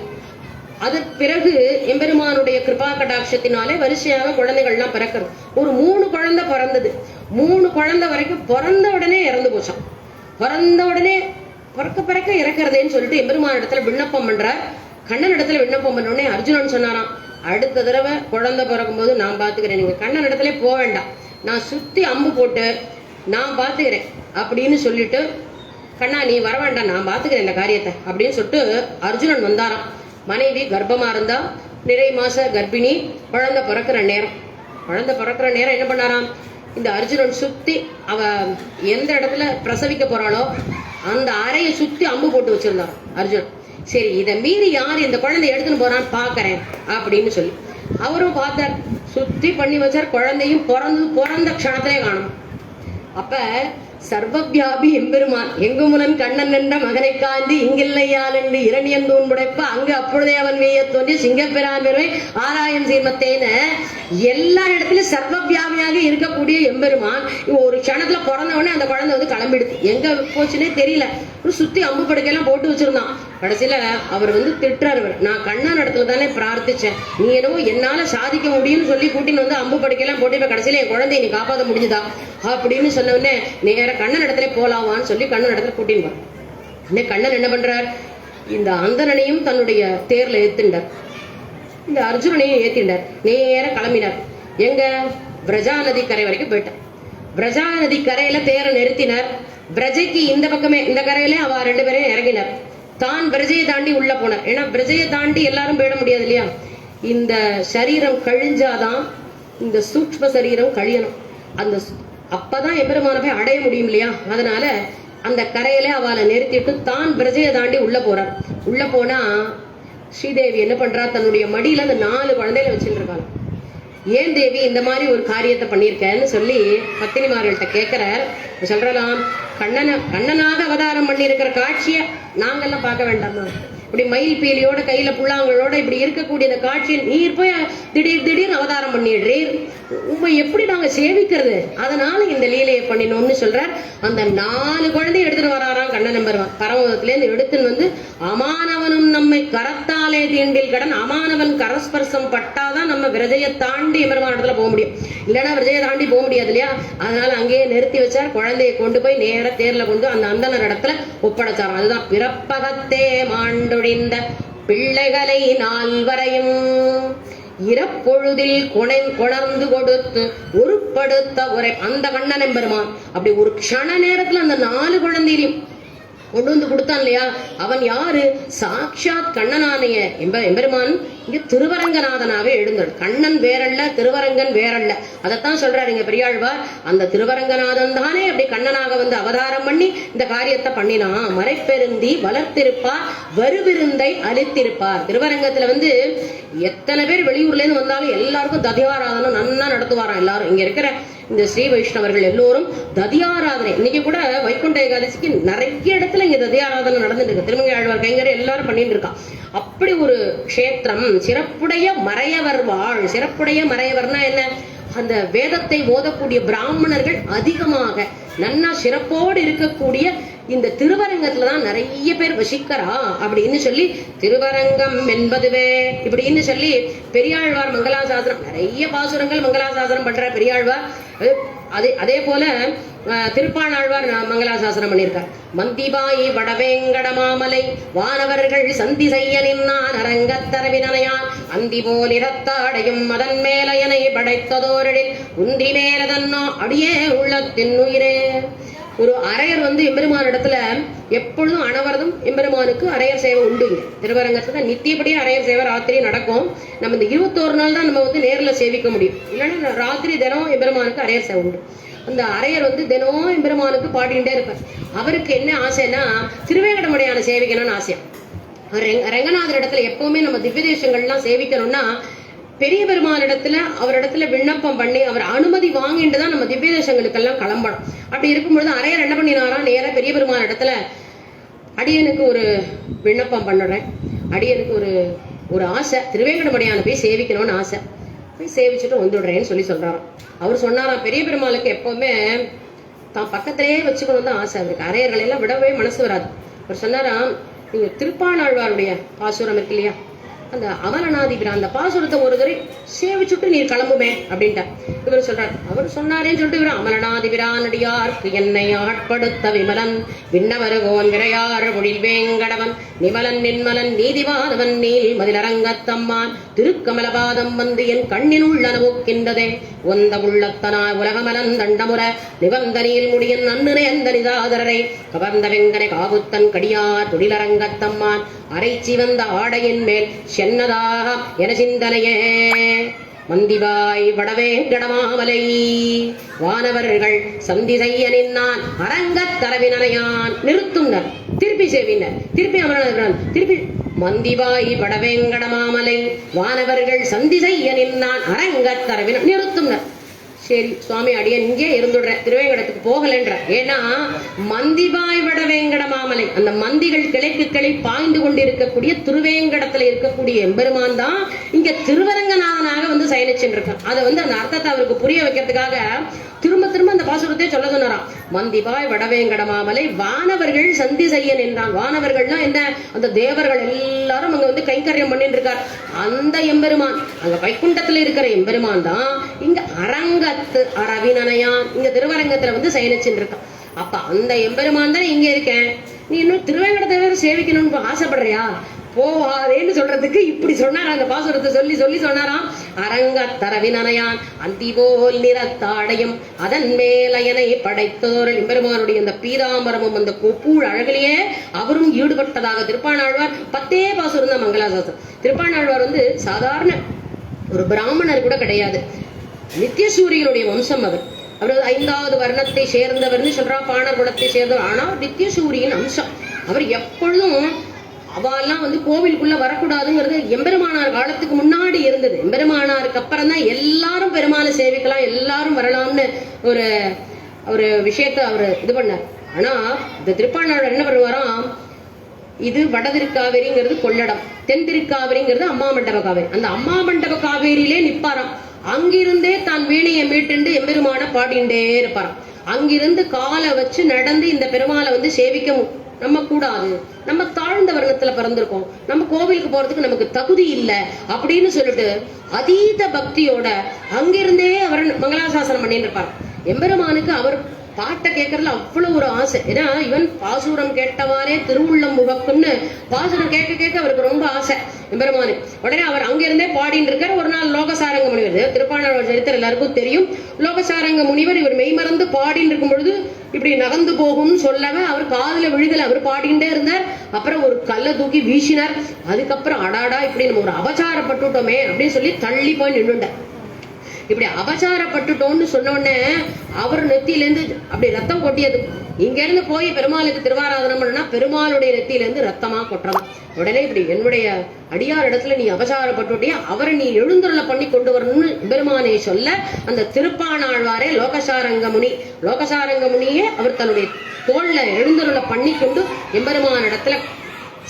அதற்கு பிறகு எம்பெருமானுடைய கிருபா கடாட்சத்தினாலே வரிசையாக குழந்தைகள்லாம் பிறக்கிறது. ஒரு 3 குழந்தை பிறந்தது. 3 குழந்தை வரைக்கும் பிறந்த உடனே இறந்து போச்சான். பிறந்த உடனே பிறக்க இறக்குறதேன்னு சொல்லிட்டு எம்பெருமான இடத்துல விண்ணப்பம் பண்றார். கண்ணன் இடத்துல விண்ணப்பம் பண்ண உடனே அர்ஜுனன் சொன்னாராம், அடுத்த தடவை குழந்தை பிறக்கும் போது நான் பாத்துக்கிறேன், நீங்க கண்ணன் இடத்துல போக வேண்டாம், நான் சுத்தி அம்பு போட்டு நான் பாத்துக்கிறேன் அப்படின்னு சொல்லிட்டு, கண்ணா நீ வர வேண்டாம் நான் பாத்துக்கிறேன் இந்த காரியத்தை அப்படின்னு சொல்லிட்டு அர்ஜுனன் வந்தாராம். மனைவி கர்ப்பமா இருந்தா, நிறை மாச கர்ப்பிணி, குழந்தை பிறக்கிற நேரம் என்ன பண்ணாராம், இந்த அர்ஜுனன் சுத்தி அவ எந்த இடத்துல பிரசவிக்க போறாளோ அந்த அறையை சுத்தி அம்பு போட்டு வச்சிருந்தாராம் அர்ஜுனன். சரி இதை மீறி யார் இந்த குழந்தை எடுத்துன்னு போறான்னு பாக்குறேன் அப்படின்னு சொல்லி அவரும் பார்த்தார். சுத்தி பண்ணி வச்சார். குழந்தையும் பிறந்த க்ஷணத்திலே காணும். அப்ப சர்வவியாபி எம்பெருமான் எங்குமுலன் கண்ணன் என்ற மகனை காந்தி இங்கில்லையால் என்று இரணியன் தூண் புடைப்ப அங்கு அப்பொழுதே அவன் மேய தோன்றி சிங்கப்பெறான் பெருமை ஆராயம் சீர்மத்தேன்னு எல்லா இடத்துலயும் சர்வவியாபியாக இருக்கக்கூடிய எம்பெருமான் ஒரு க்ஷணத்துல பிறந்தவொடனே அந்த குழந்தை வந்து கிளம்பிடுது. எங்க போச்சுன்னே தெரியல. சுத்தி அம்பு படுக்கையெல்லாம் போட்டு வச்சிருந்தான். கடைசியில அவர் வந்து திட்டுறாரு, நான் கண்ணன் இடத்துல தானே பிரார்த்திச்சேன், நீ என்னவோ என்னால சாதிக்க முடியும்னு சொல்லி கூட்டின்னு வந்து அம்பு படுக்கையெல்லாம் போட்டு இப்ப கடைசியில என் குழந்தைய நீ காப்பாற்ற முடிஞ்சுதா அப்படின்னு சொன்ன உடனே நேர கண்ணன் இடத்துல போலாவான்னு சொல்லி கண்ணன் இடத்துல கூட்டின்னு போற. கண்ணன் என்ன பண்றார், இந்த அந்தணனையும் தன்னுடைய தேர்ல ஏத்துண்டார், இந்த அர்ஜுனனையும் ஏத்திண்டார். நேர கிளம்பினார். எங்க பிரஜா நதி கரை வரைக்கும் போயிட்டார். பிரஜா நதி கரையில தேரை நிறுத்தினார். பிரஜைக்கு இந்த பக்கமே இந்த கரையில அவ 2 பேரையும் இறங்கினார். தான் பிரஜையை தாண்டி உள்ள போனார். ஏன்னா பிரஜையை தாண்டி எல்லாரும் போயிட முடியாது இல்லையா. இந்த சரீரம் கழிஞ்சாதான் இந்த சூக்ஷ்ம சரீரம் கழியணும். அந்த அப்பதான் எம்பெருமான போய் அடைய முடியும் இல்லையா. அதனால அந்த கரையில அவளை நிறுத்திட்டு தான் பிரஜையை தாண்டி உள்ள போறார். உள்ள போனா ஸ்ரீதேவி என்ன பண்றா, தன்னுடைய மடியில அந்த 4 குழந்தைகளை வச்சுட்டு இருக்காங்க. ஏன் தேவி இந்த மாதிரி ஒரு காரியத்தை பண்ணியிருக்கேன்னு சொல்லி பத்தினிமார்கள்ட்ட கேட்கிறார். சொல்றலாம், கண்ணனாக அவதாரம் பண்ணி இருக்கிற காட்சிய நாங்கெல்லாம் பார்க்க வேண்டாமா, இப்படி மயில் பீலியோட கையில புல்லாங்களோட இப்படி இருக்கக்கூடிய இந்த காட்சியில் நீர் போய் திடீர் அவதாரம் பண்ணிடுறீர், உண்மை எப்படி நாங்க சேவிக்கிறது? அதனால இந்த லீலையை பண்ணினோம்னு சொல்றார். அந்த 4 குழந்தை எடுத்துட்டு வராராம் கண்ணன் நம்பருவான். பரமபதத்துல இருந்து எடுத்துன்னு வந்து, அமானவனும் நம்மை கரத்தாலே தீண்டில் கடன், அமானவன் கரஸ்பர்சம் பட்டாதான் நம்ம விரஜையை தாண்டி எம்பெருமான இடத்துல போக முடியும், இல்லைன்னா விரஜையை தாண்டி போக முடியாது இல்லையா? அதனால அங்கேயே நிறுத்தி வச்சார். குழந்தையை கொண்டு போய் நேர தேர்ல கொண்டு அந்த அந்தனர் இடத்துல ஒப்படைச்சார். அதுதான் பிறப்பகத்தே மாண்டொழிந்த பிள்ளைகளை 4வரையும் இறப்பொழுதில் கொணர்ந்து கொடுத்து உருப்படுத்த உரை. அந்த கண்ணன் எம்பெருமான் அப்படி ஒரு க்ஷண நேரத்துல அந்த 4 குழந்தையிலையும் கொண்டு வந்து கொடுத்தான் இல்லையா? அவன் யாரு? சாட்சாத் கண்ணனானைய எம்பெருமான் இங்க திருவரங்கநாதனாவே எழுந்தாள். கண்ணன் வேறல்ல, திருவரங்கன் வேறல்ல. அதைத்தான் சொல்றாரு இங்க பெரியாழ்வார். அந்த திருவரங்கநாதன் தானே அப்படி கண்ணனாக வந்து அவதாரம் பண்ணி இந்த காரியத்தை பண்ணினா. மறைப்பெருந்தி வளர்த்திருப்பார், வருவிருந்தை அளித்திருப்பார். திருவரங்கத்துல வந்து எத்தனை பேர் வெளியூர்ல இருந்து வந்தாலும் எல்லாருக்கும் ததியாராதனம் நன்னா நடத்துவாராம். எல்லாரும் இங்க இருக்கிற இந்த ஸ்ரீ வைஷ்ணவர்கள் எல்லோரும் ததியாராதனை. இன்னைக்கு கூட வைகுண்ட ஏகாதசிக்கு நிறைய இடத்துல இங்க ததியாராதனை நடந்துட்டு இருக்கு. திருமங்கை ஆழ்வார் கைங்கரை எல்லாரும் பண்ணிட்டு இருக்கான். அப்படி ஒரு க்ஷேத்திரம். சிறப்புடைய மறையவர் வாழ். சிறப்புடைய மறையவர்னா என்ன? அந்த வேதத்தை ஓதக்கூடிய பிராமணர்கள் அதிகமாக நன்னா சிறப்போடு இருக்கக்கூடிய இந்த திருவரங்கத்துலதான் நிறைய பேர் வசிக்கிறா அப்படின்னு சொல்லி திருவரங்கம் என்பதுவே இப்படின்னு சொல்லி பெரியாழ்வார் மங்களாசாசனம் நிறைய பாசுரங்கள் மங்களாசாசனம் பண்ற பெரியாழ்வார். அதே போல திருப்பாணாழ்வார் மங்களாசாசனம் பண்ணியிருக்கார். மந்திபாயி வடவேங்கட மாமலை வானவர்கள் சந்தி செய்ய நின்னான் அரங்கத்தரவினையான் அந்தி போல் இரத்தாடையும் அதன் மேலையனை படைத்ததோரில் உந்தி மேலதன்னோ அடியே உள்ளத்தின் உயிரே. ஒரு அரையர் வந்து எம்பெருமான இடத்துல எப்பொழுதும் அனவரதும் எம்பெருமானுக்கு அரையர் சேவை உண்டு. திருவரங்கத்துல நித்தியப்படியே அரையர் சேவை ராத்திரி நடக்கும். நம்ம இந்த 21 நாள் தான் நம்ம வந்து நேர்ல சேவிக்க முடியும். இல்லைன்னா ராத்திரி தினம் எம்பெருமானுக்கு அரையர் சேவை உண்டு. அந்த அரையர் வந்து தினம் எம்பெருமானுக்கு பாடிட்டே இருப்பார். அவருக்கு என்ன ஆசைன்னா திருவேங்கடமுடையான சேவிக்கணும்னு ஆசையா. ரங்கநாதர் இடத்துல எப்பவுமே நம்ம திவ்ய தேசங்கள்லாம் சேவிக்கணும்னா பெரிய பெருமாள் இடத்துல அவரிடத்துல விண்ணப்பம் பண்ணி அவர் அனுமதி வாங்கிட்டு தான் நம்ம திவ்ய தேசங்களுக்கெல்லாம் கிளம்பணும். அப்படி இருக்கும்பொழுது அரையர் என்ன பண்ணினாரா, நேர பெரிய பெருமாள் இடத்துல அடியனுக்கு ஒரு விண்ணப்பம் பண்ணுறேன், அடியனுக்கு ஒரு ஆசை, திருவேங்கடமுடையான போய் சேவிக்கணும்னு ஆசை, போய் சேவிச்சுட்டு வந்துடுறேன்னு சொல்றாராம். அவர் சொன்னாராம், பெரிய பெருமாளுக்கு எப்பவுமே தான் பக்கத்திலேயே வச்சுக்கணும் தான் ஆசை அவருக்கு. அரையர்கள் எல்லாம் விடவே மனசு வராது. அவர் சொன்னாராம், நீங்க திருப்பாணாழ்வாருடைய பாசுரம் இருக்கு இல்லையா, அந்த அமலநாதிபிரான் அந்த பாசுரத்தை ஒரு தடவை சேவிச்சுட்டு நீர் கிளம்புமே அப்படின்ட்டார். இவர் சொல்றார், அவர் சொன்னாரேன்னு சொல்லிட்டு இவர் அமலநாதிபிரான் அடியார்க்கு என்னை ஆட்படுத்த விமலன் விண்ணவருகோன் விரையார் மொழில் வேங்கடவன் நிமலன் நின்மலன் நீதிவாதவன் நீல் மதிலரங்கத்தம்மான் திருக்கமலபாதம் வந்து என் கண்ணின் உள்ளனவுக்கின்றதே ஒந்த உள்ளத்தனாய் உலகமலன் தண்டமுற நிபந்த நீல் முடியன் அன்னுரை அந்த நிதாதரரை கவர்ந்த வெங்கனை காகுத்தன் கடியார் துடிலரங்கத்தம்மான் அரைச்சி வந்த ஆடையின் மேல் சென்னதாக என சிந்தனையே மந்திபாய் வடவேங்கடமாமலை வானவர்கள் சந்தி செய்ய நின்னான் அரங்கத்தரவினையான் நிறுத்துனர் திருப்பி சேவினர் திருப்பி அமரன் திருப்பி மந்திபாய் வடவேங்கடமாமலை வானவர்கள் சந்தி செய்ய நின்னான் அரங்கத்தரவின நிறுத்துனர். சரி சுவாமி அடியன் இங்கே இருந்துடுறேன், திருவேங்கடத்துக்கு போகலன்ற. ஏன்னா மந்திபாய் வட வேங்கட மாமலை அந்த மந்திகள் கிளைக்கு கிளை பாய்ந்து கொண்டிருக்கக்கூடிய திருவேங்கடத்துல இருக்கக்கூடிய எம்பெருமான் தான் இங்க திருவரங்கநாதனாக வந்து சயனிச்சுருக்கான். அதை வந்து அந்த அர்த்தத்தை அவருக்கு புரிய வைக்கிறதுக்காக திரும்ப திரும்ப அந்த பாசுரத்தை சொல்ல சொன்னாராம். மந்திபாய் வடவேங்கட மாமலை வானவர்கள் சந்தி செய்ய நின்றான். வானவர்கள்னா என்ன, அந்த தேவர்கள் எல்லாரும் அங்க வந்து கைங்கரியம் பண்ணிட்டு இருக்கார். அந்த எம்பெருமான் அங்க வைகுண்டத்துல இருக்கிற எம்பெருமான் தான் இங்க அரங்கத்து அரவினையான் இங்க திருவரங்கத்துல வந்து சயனிச்சுட்டு இருக்கான். அப்ப அந்த எம்பெருமான் தான் இங்க இருக்கேன், நீ இன்னும் திருவேங்கடத்தை சேவிக்கணும்னு ஆசைப்படுறியா, போவாதேன்னு சொல்றதுக்கு இப்படி சொன்னார். அந்த பாசுரத்தை சொல்லி சொல்லி சொன்னாராம். அரங்கத்தரவினையான் அந்திபோல் நிறத்தாடையும் அதன் மேலையனை படைத்தோர் எம்பெருமானுடைய அந்த பீதாம்பரமும் அந்த கொப்பூழ் அழகிலேயே அவரும் ஈடுபட்டதாக திருப்பாணாழ்வார் 10 பாசுரம் தான் மங்களாசாசனம். திருப்பாணாழ்வார் வந்து சாதாரண ஒரு பிராமணர் கூட கிடையாது, நித்தியசூரியனுடைய வம்சம் அவர். அவர் 5வது வர்ணத்தை சேர்ந்தவர்னு சொல்றா, பாணர் குலத்தை சேர்ந்தவர். ஆனா நித்தியசூரியின் அம்சம். அவர் எப்பொழுதும் அவெல்லாம் வந்து கோவிலுக்குள்ள வரக்கூடாதுங்கிறது எம்பெருமானார் காலத்துக்கு முன்னாடி இருந்தது. எம்பெருமானாருக்கு அப்புறம் தான் எல்லாரும் பெருமாளை சேவிக்கலாம், எல்லாரும் வரலாம்னு ஒரு விஷயத்த அவர் இது பண்ணார். ஆனா இந்த திருப்பாணாழ்வார் என்ன பண்ணுவாராம், இது வடதிருக்காவேரிங்கிறது கொள்ளடம், தென் திருக்காவேரிங்கிறது அம்மா மண்டப காவேரி. அந்த அம்மா மண்டப காவேரியிலே நிப்பாராம். அங்கிருந்தே தான் வீணையை மீட்டுண்டு எம்பெருமான பாடிண்டே இருப்பாராம். அங்கிருந்து காலை வச்சு நடந்து இந்த பெருமாளை வந்து சேவிக்க நம்ம கூடாது, நம்ம தாழ்ந்த வர்ணத்துல பிறந்திருக்கோம், நம்ம கோவிலுக்கு போறதுக்கு நமக்கு தகுதி இல்லை அப்படின்னு சொல்லிட்டு அதீத பக்தியோட அங்கிருந்தே அவர் மங்களாசாசனம் பண்ணிட்டு இருப்பார். எம்பெருமானுக்கு அவர் பாட்டை கேட்கறதுல அவ்வளவு ஒரு ஆசை. ஏன்னா இவன் பாசுரம் கேட்டவாறே திருவுள்ளம் முகக்குன்னு பாசுரம் கேட்க கேட்க அவருக்கு ரொம்ப ஆசை எம்பெருமானு. உடனே அவர் அங்கிருந்தே பாடிட்டு இருக்கார். ஒரு நாள் லோகசாரங்க முனிவர், திருப்பாணர் சரித்திரம் எல்லாருக்கும் தெரியும். லோகசாரங்க முனிவர் இவர் மெய்மறந்து பாடிட்டு இருக்கும் பொழுது இப்படி நகர்ந்து போகும்னு சொல்லவே அவர் காதுல விழுதல, அவர் பாடிண்டே இருந்தார். அப்புறம் ஒரு கல்லை தூக்கி வீசினார். அதுக்கப்புறம் அடாடா இப்படி நம்ம ஒரு அபச்சாரப்பட்டுட்டோமே அப்படின்னு சொல்லி தள்ளி போய் நின்றுண்டார். இப்படி அபச்சாரப்பட்டுட்டோம்னு சொன்ன உடனே அவர் நெத்தியிலேருந்து அப்படி ரத்தம் கொட்டியது. இங்க இருந்து போய் பெருமாளுக்கு திருவாராதனம் பண்ணா பெருமாளுடைய நெத்தியிலேருந்து ரத்தமா கொட்டுறதாம். உடனே இப்படி என்னுடைய அடியார் இடத்துல நீ அபச்சாரப்பட்டுட்டியா, அவரை நீ எழுந்துருள பண்ணி கொண்டு வரணும்னு பெருமானை சொல்ல அந்த திருப்பாணாழ்வாரே லோகசாரங்க முனியே அவர் தன்னுடைய தோல்ல எழுந்துருள பண்ணி கொண்டு எம்பெருமான இடத்துல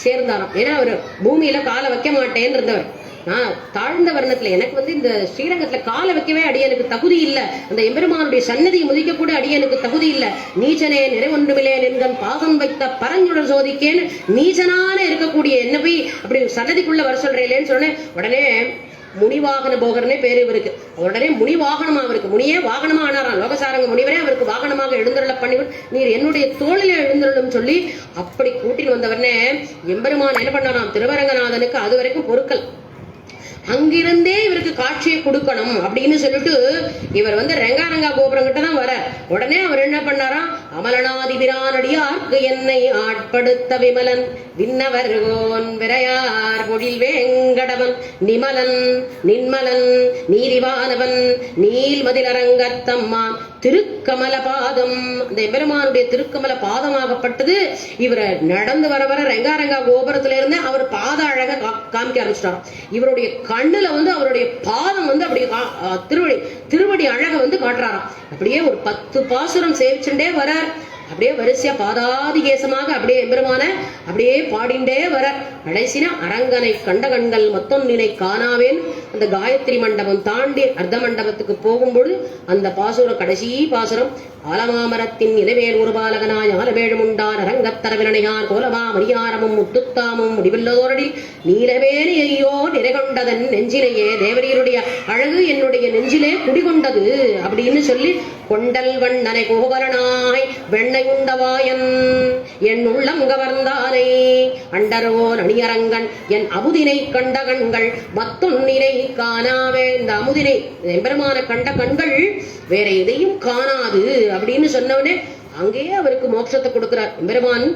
சேர்ந்தாராம். ஏன்னா அவர் பூமியில காலை வைக்க மாட்டேன்னு இருந்தவர். நான் தாழ்ந்த வர்ணத்துல எனக்கு வந்து இந்த ஸ்ரீரங்கத்துல காலை வைக்கவே அடியனுக்கு தகுதி இல்லை, அந்த எம்பெருமானுடைய சன்னதியை முதிக்க கூட அடியனுக்கு தகுதி இல்லை, நீச்சனே நிறைவொன்றுமில்லே என்கண் பாசம் வைத்த பரஞ்சுடர் சோதிக்கேன்னு நீச்சனான இருக்கக்கூடிய என்ன போய் அப்படி சன்னதிக்குள்ள வர சொல்றேன்னு சொன்னேன். உடனே முனிவாகன போகர்னே பேரு இவருக்கு. உடனே முனிவாகனமா அவருக்கு முனியே வாகனமா ஆனாராம். லோகசாரங்க முனிவரே அவருக்கு வாகனமாக எழுந்தருள பண்ணி நீர் என்னுடைய தோளில எழுந்தருளும் சொல்லி அப்படி கூட்டின்னு வந்தவர்னே எம்பெருமான் என்ன பண்ணாராம், திருவரங்கநாதனுக்கு அது வரைக்கும் பொருட்கள் அங்கிருந்தே இவருக்கு காட்சியை கொடுக்கணும் அப்படின்னு சொல்லிட்டு இவர் வந்து ரெங்காரங்கா கோபுரம் கிட்ட தான் வர. உடனே அவர் என்ன பண்ணாராம், அமலனாதிபிரானடியார்க்கு என்னை ஆட்படுத்த விமலன் விண்ணவர்கோன் விரையார் பொழில் வேங்கடவன் நின்மலன் நீதிவானவன் நீல்மதிலரங்கத்தம்மான் திருக்கமல பாதம். அந்த எம்பெருமானுடைய திருக்கமல பாதமாகப்பட்டது. இவரை நடந்து வர ரெங்காரங்கா கோபுரத்துல இருந்து அவர் பாத அழக காமிக்க ஆரம்பிச்சிட்டாராம். இவருடைய கண்ணுல வந்து அவருடைய பாதம் வந்து அப்படி திருவடி அழக வந்து காட்டுறாராம். அப்படியே ஒரு 10 பாசுரம் சேவிச்சுட்டே வரார். அப்படியே வரிசையா பாதாதிகேசமாக அப்படியே எம்பெருமான அப்படியே பாடிண்டே வர கடைசினா அரங்கனை கண்ட கண்கள் மொத்தொன்னினை காணாவேன். அந்த காயத்ரி மண்டபம் தாண்டி அர்த்த மண்டபத்துக்கு போகும்போது அந்த பாசுரம் கடைசி பாசுரம் ஆலமாமரத்தின் இலவேல் ஒரு பாலகனாய் ஆலவேழுமுண்டான் அரங்கத்தரவினையார் கோலமா மரியாரமும் முத்துத்தாமும் முடிவில்லதோரடி நீலவேணி ஐயோ நிறைகொண்டதன் நெஞ்சிலேயே தேவரீருடைய அழகு என்னுடைய நெஞ்சிலே குடிகொண்டது அப்படின்னு சொல்லி கொண்டல் வண்ணனை கோபலனாய் வெண்ணையுண்டவாயன் என் உள்ளம் கவர்ந்தானை அண்டர்வோன் அணியரங்கன் என் அமுதினை கண்ட கண்கள் மத்தொன்னினை காணாவே. இந்த அமுதினை எம்பெருமான கண்ட கண்கள் வேற எதையும் காணாது அப்படின்னு சொன்னவனே அங்கேயே அவருக்கு மோட்சத்தை கொடுக்கிறார் எம்பெருமான்.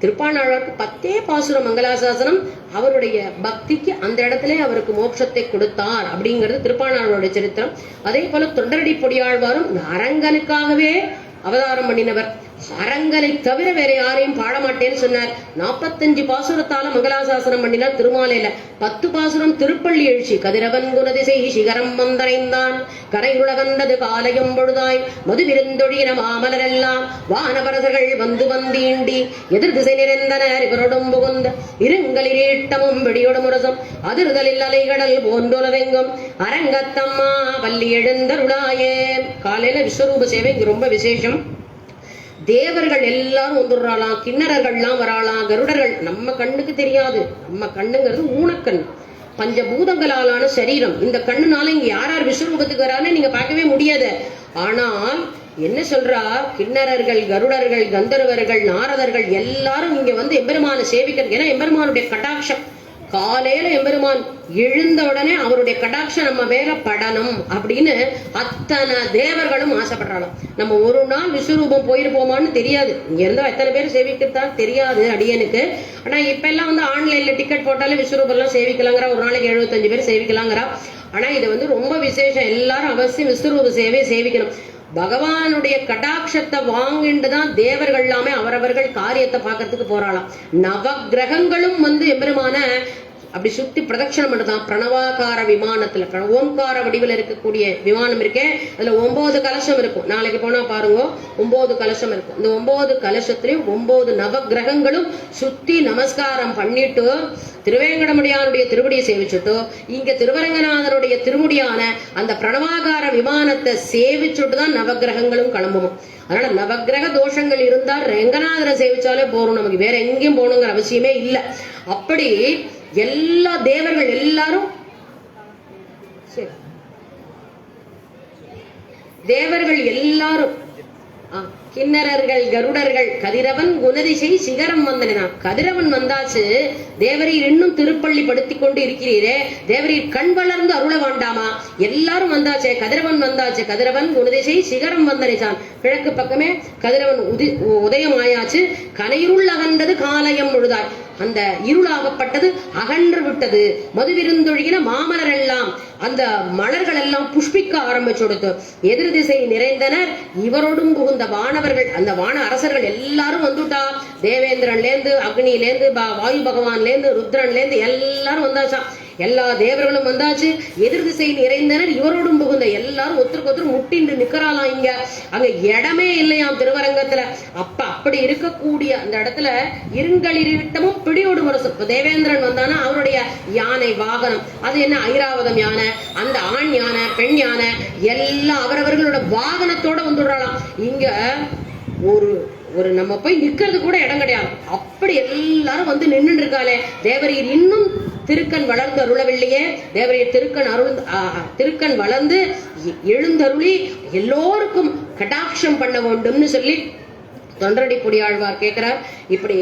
திருப்பாணாழ்வாருக்கு 10 பாசுரம் மங்களாசாசனம் அவருடைய பக்திக்கு அந்த இடத்துல அவருக்கு மோட்சத்தை கொடுத்தார் அப்படிங்கிறது திருப்பாணாழ்வாருடைய சரித்திரம். அதே போல தொண்டரடி பொடியாழ்வாரும் அரங்கனுக்காகவே அவதாரம் பண்ணினவர். அரங்கனை தவிர வேற யாரையும் பாட மாட்டேன்னு சொன்னார். 45 பாசுரத்தால மங்களாசாசனம் பண்ணினார் திருமாலையில. 10 பாசுரம் திருப்பள்ளி எழுச்சி கதிரவன் குணதிசை சிகரம் வந்தடைந்தான் கரையுலகந்தது காலையும் பொழுதாய் மது விருந்தொழியின மாமலரெல்லாம் வானவரசர்கள் வந்து வந்தீண்டி எதிர் திசை நிறைந்தனர் இவரோடும் புகுந்த இருங்களிரீட்டமும் வெடியோடு முரசம் அதிர்தலில் அலைகடல் போன்றொலவெங்கும் அரங்கத்தம்மா பள்ளி எழுந்தருளாயே. காலையில விஸ்வரூப சேவை இங்க ரொம்ப விசேஷம். தேவர்கள் எல்லாரும் வந்துடுறாளாம், கிண்ணறர்கள்லாம் வராளாம், கருடர்கள். நம்ம கண்ணுக்கு தெரியாது, நம்ம கண்ணுங்கிறது ஊனக்கண், பஞ்சபூதங்களாலான சரீரம். இந்த கண்ணுனால இங்க யார் விஸ்வரூபத்துக்கு வரான்னு நீங்க பார்க்கவே முடியாது. ஆனால் என்ன சொல்றா, கிண்ணறர்கள், கருடர்கள், கந்தர்வர்கள், நாரதர்கள் எல்லாரும் இங்க வந்து எம்பெருமான சேவிக்கிறது. ஏன்னா எம்பெருமானுடைய கடாட்சம் காலையில எம்பெருமான் எழுந்த உடனே அவருடைய கடாட்சம் நம்ம மேல படணும் அப்படின்னு அத்தனை தேவர்களும் ஆசைப்படுறாலும். நம்ம ஒரு நாள் விஸ்வரூபம் போயிருப்போமான்னு தெரியாது. இங்க இருந்தா எத்தனை பேர் சேவிக்கத்தான் தெரியாது அடியனுக்கு. ஆனா இப்ப எல்லாம் வந்து ஆன்லைன்ல டிக்கெட் போட்டாலே விஸ்வரூபம் எல்லாம் சேவிக்கலாங்கிறா. ஒரு நாளைக்கு 75 பேர் சேவிக்கலாங்கிறா. ஆனா இது வந்து ரொம்ப விசேஷம். எல்லாரும் அவசியம் விஸ்வரூப சேவையை சேவிக்கணும். பகவானுடைய கடாட்சத்தை வாங்கிட்டுதான் தேவர்கள் எல்லாமே அவரவர்கள் காரியத்தை பார்க்கறதுக்கு போறாளாம். நவ கிரகங்களும் வந்து எம்பெருமான அப்படி சுத்தி பிரதட்சணம் பண்ணுதான் பிரணவாகார விமானத்துல ஓம்கார வடிவில் இருக்கக்கூடிய விமானம் இருக்கே அதுல 9 கலசம் இருக்கும். நாளைக்கு போனா பாருங்க 9 கலசம் இருக்கும். இந்த 9 கலசத்திலையும் 9 நவ கிரகங்களும் சுத்தி நமஸ்காரம் பண்ணிட்டு திருவேங்கடமுடியானுடைய திருவடியை சேவிச்சுட்டு இங்க திருவரங்கநாதனுடைய திருமுடியான அந்த பிரணவாகார விமானத்தை சேவிச்சுட்டு தான் நவகிரகங்களும் கிளம்பும். அதனால நவகிரக தோஷங்கள் இருந்தால் ரங்கநாதரை சேவிச்சாலே போறோம், நமக்கு வேற எங்கேயும் போகணுங்கிற அவசியமே இல்லை. அப்படி எல்லா தேவர்கள் எல்லாரும் தேவர்கள் எல்லாரும் கிண்ணறர்கள் கருடர்கள் கதிரவன் குணதிசை சிகரம் வந்தனா. கதிரவன் வந்தாச்சு, தேவரீர் இன்னும் திருப்பள்ளி படுத்திக் கொண்டு இருக்கிறீரே, தேவரீர் கண் வளர்ந்து அருள வேண்டாமா? எல்லாரும் வந்தாச்சே, கதிரவன் வந்தாச்சு, கதிரவன் குணதிசை சிகரம் வந்தனைச்சான். கிழக்கு பக்கமே கதிரவன் உதயம் ஆயாச்சு. கனையிருள் அகன்றது காலயம் முழுதாய், அந்த இருளாகப்பட்டது அகன்று விட்டது. மதுவிருந்தொழுகின மாமலர் எல்லாம் அந்த மலர்கள் எல்லாம் புஷ்பிக்க ஆரம்பிச்சுடுத்து. எதிர் திசை நிறைந்தனர் இவரோடும் புகுந்த வானவர்கள், அந்த வான அரசர்கள் எல்லாரும் வந்துட்டா. தேவேந்திரன்லேருந்து அக்னியிலேருந்து வாயு பகவான்லேருந்து ருத்ரன்லேருந்து எல்லாரும் வந்தாச்சா. எல்லா தேவர்களும் வந்தாச்சு. எதிர் திசை நிறைந்தனர் இவரோடும் புகுந்த எல்லாரும் ஒருத்தருக்கு ஒருத்தர் முட்டின்று நிக்கறாலாம். இங்க அங்க இடமே இல்லையாம் திருவரங்கத்துல. அப்படி இருக்கக்கூடிய அந்த இடத்துல இருங்களிருட்டமும் பிடியோடு முரசு. தேவேந்திரன் வந்தானா அவருடைய யானை வாகனம் அது என்ன ஐராவதம் யானை, அந்த ஆண் யானை பெண் யானை எல்லாம் அவரவர்களோட வாகனத்தோட வந்துடுறாளாம். இங்க ஒரு நம்ம போய் நிக்கிறது கூட இடம் கிடையாது. அப்படி எல்லாரும் வந்து நின்று இருக்காளே. தேவரீர் இன்னும் திருக்கண் வளர்ந்து அருளவில்லையே, தேவரீர் திருக்கண் வளர்ந்து எழுந்தருளி எல்லோருக்கும் கடாட்சம் பண்ண வேண்டும்னு சொல்லி தொண்டரடிப்பொடி ஆழ்வார் கேட்கிறார். இப்படி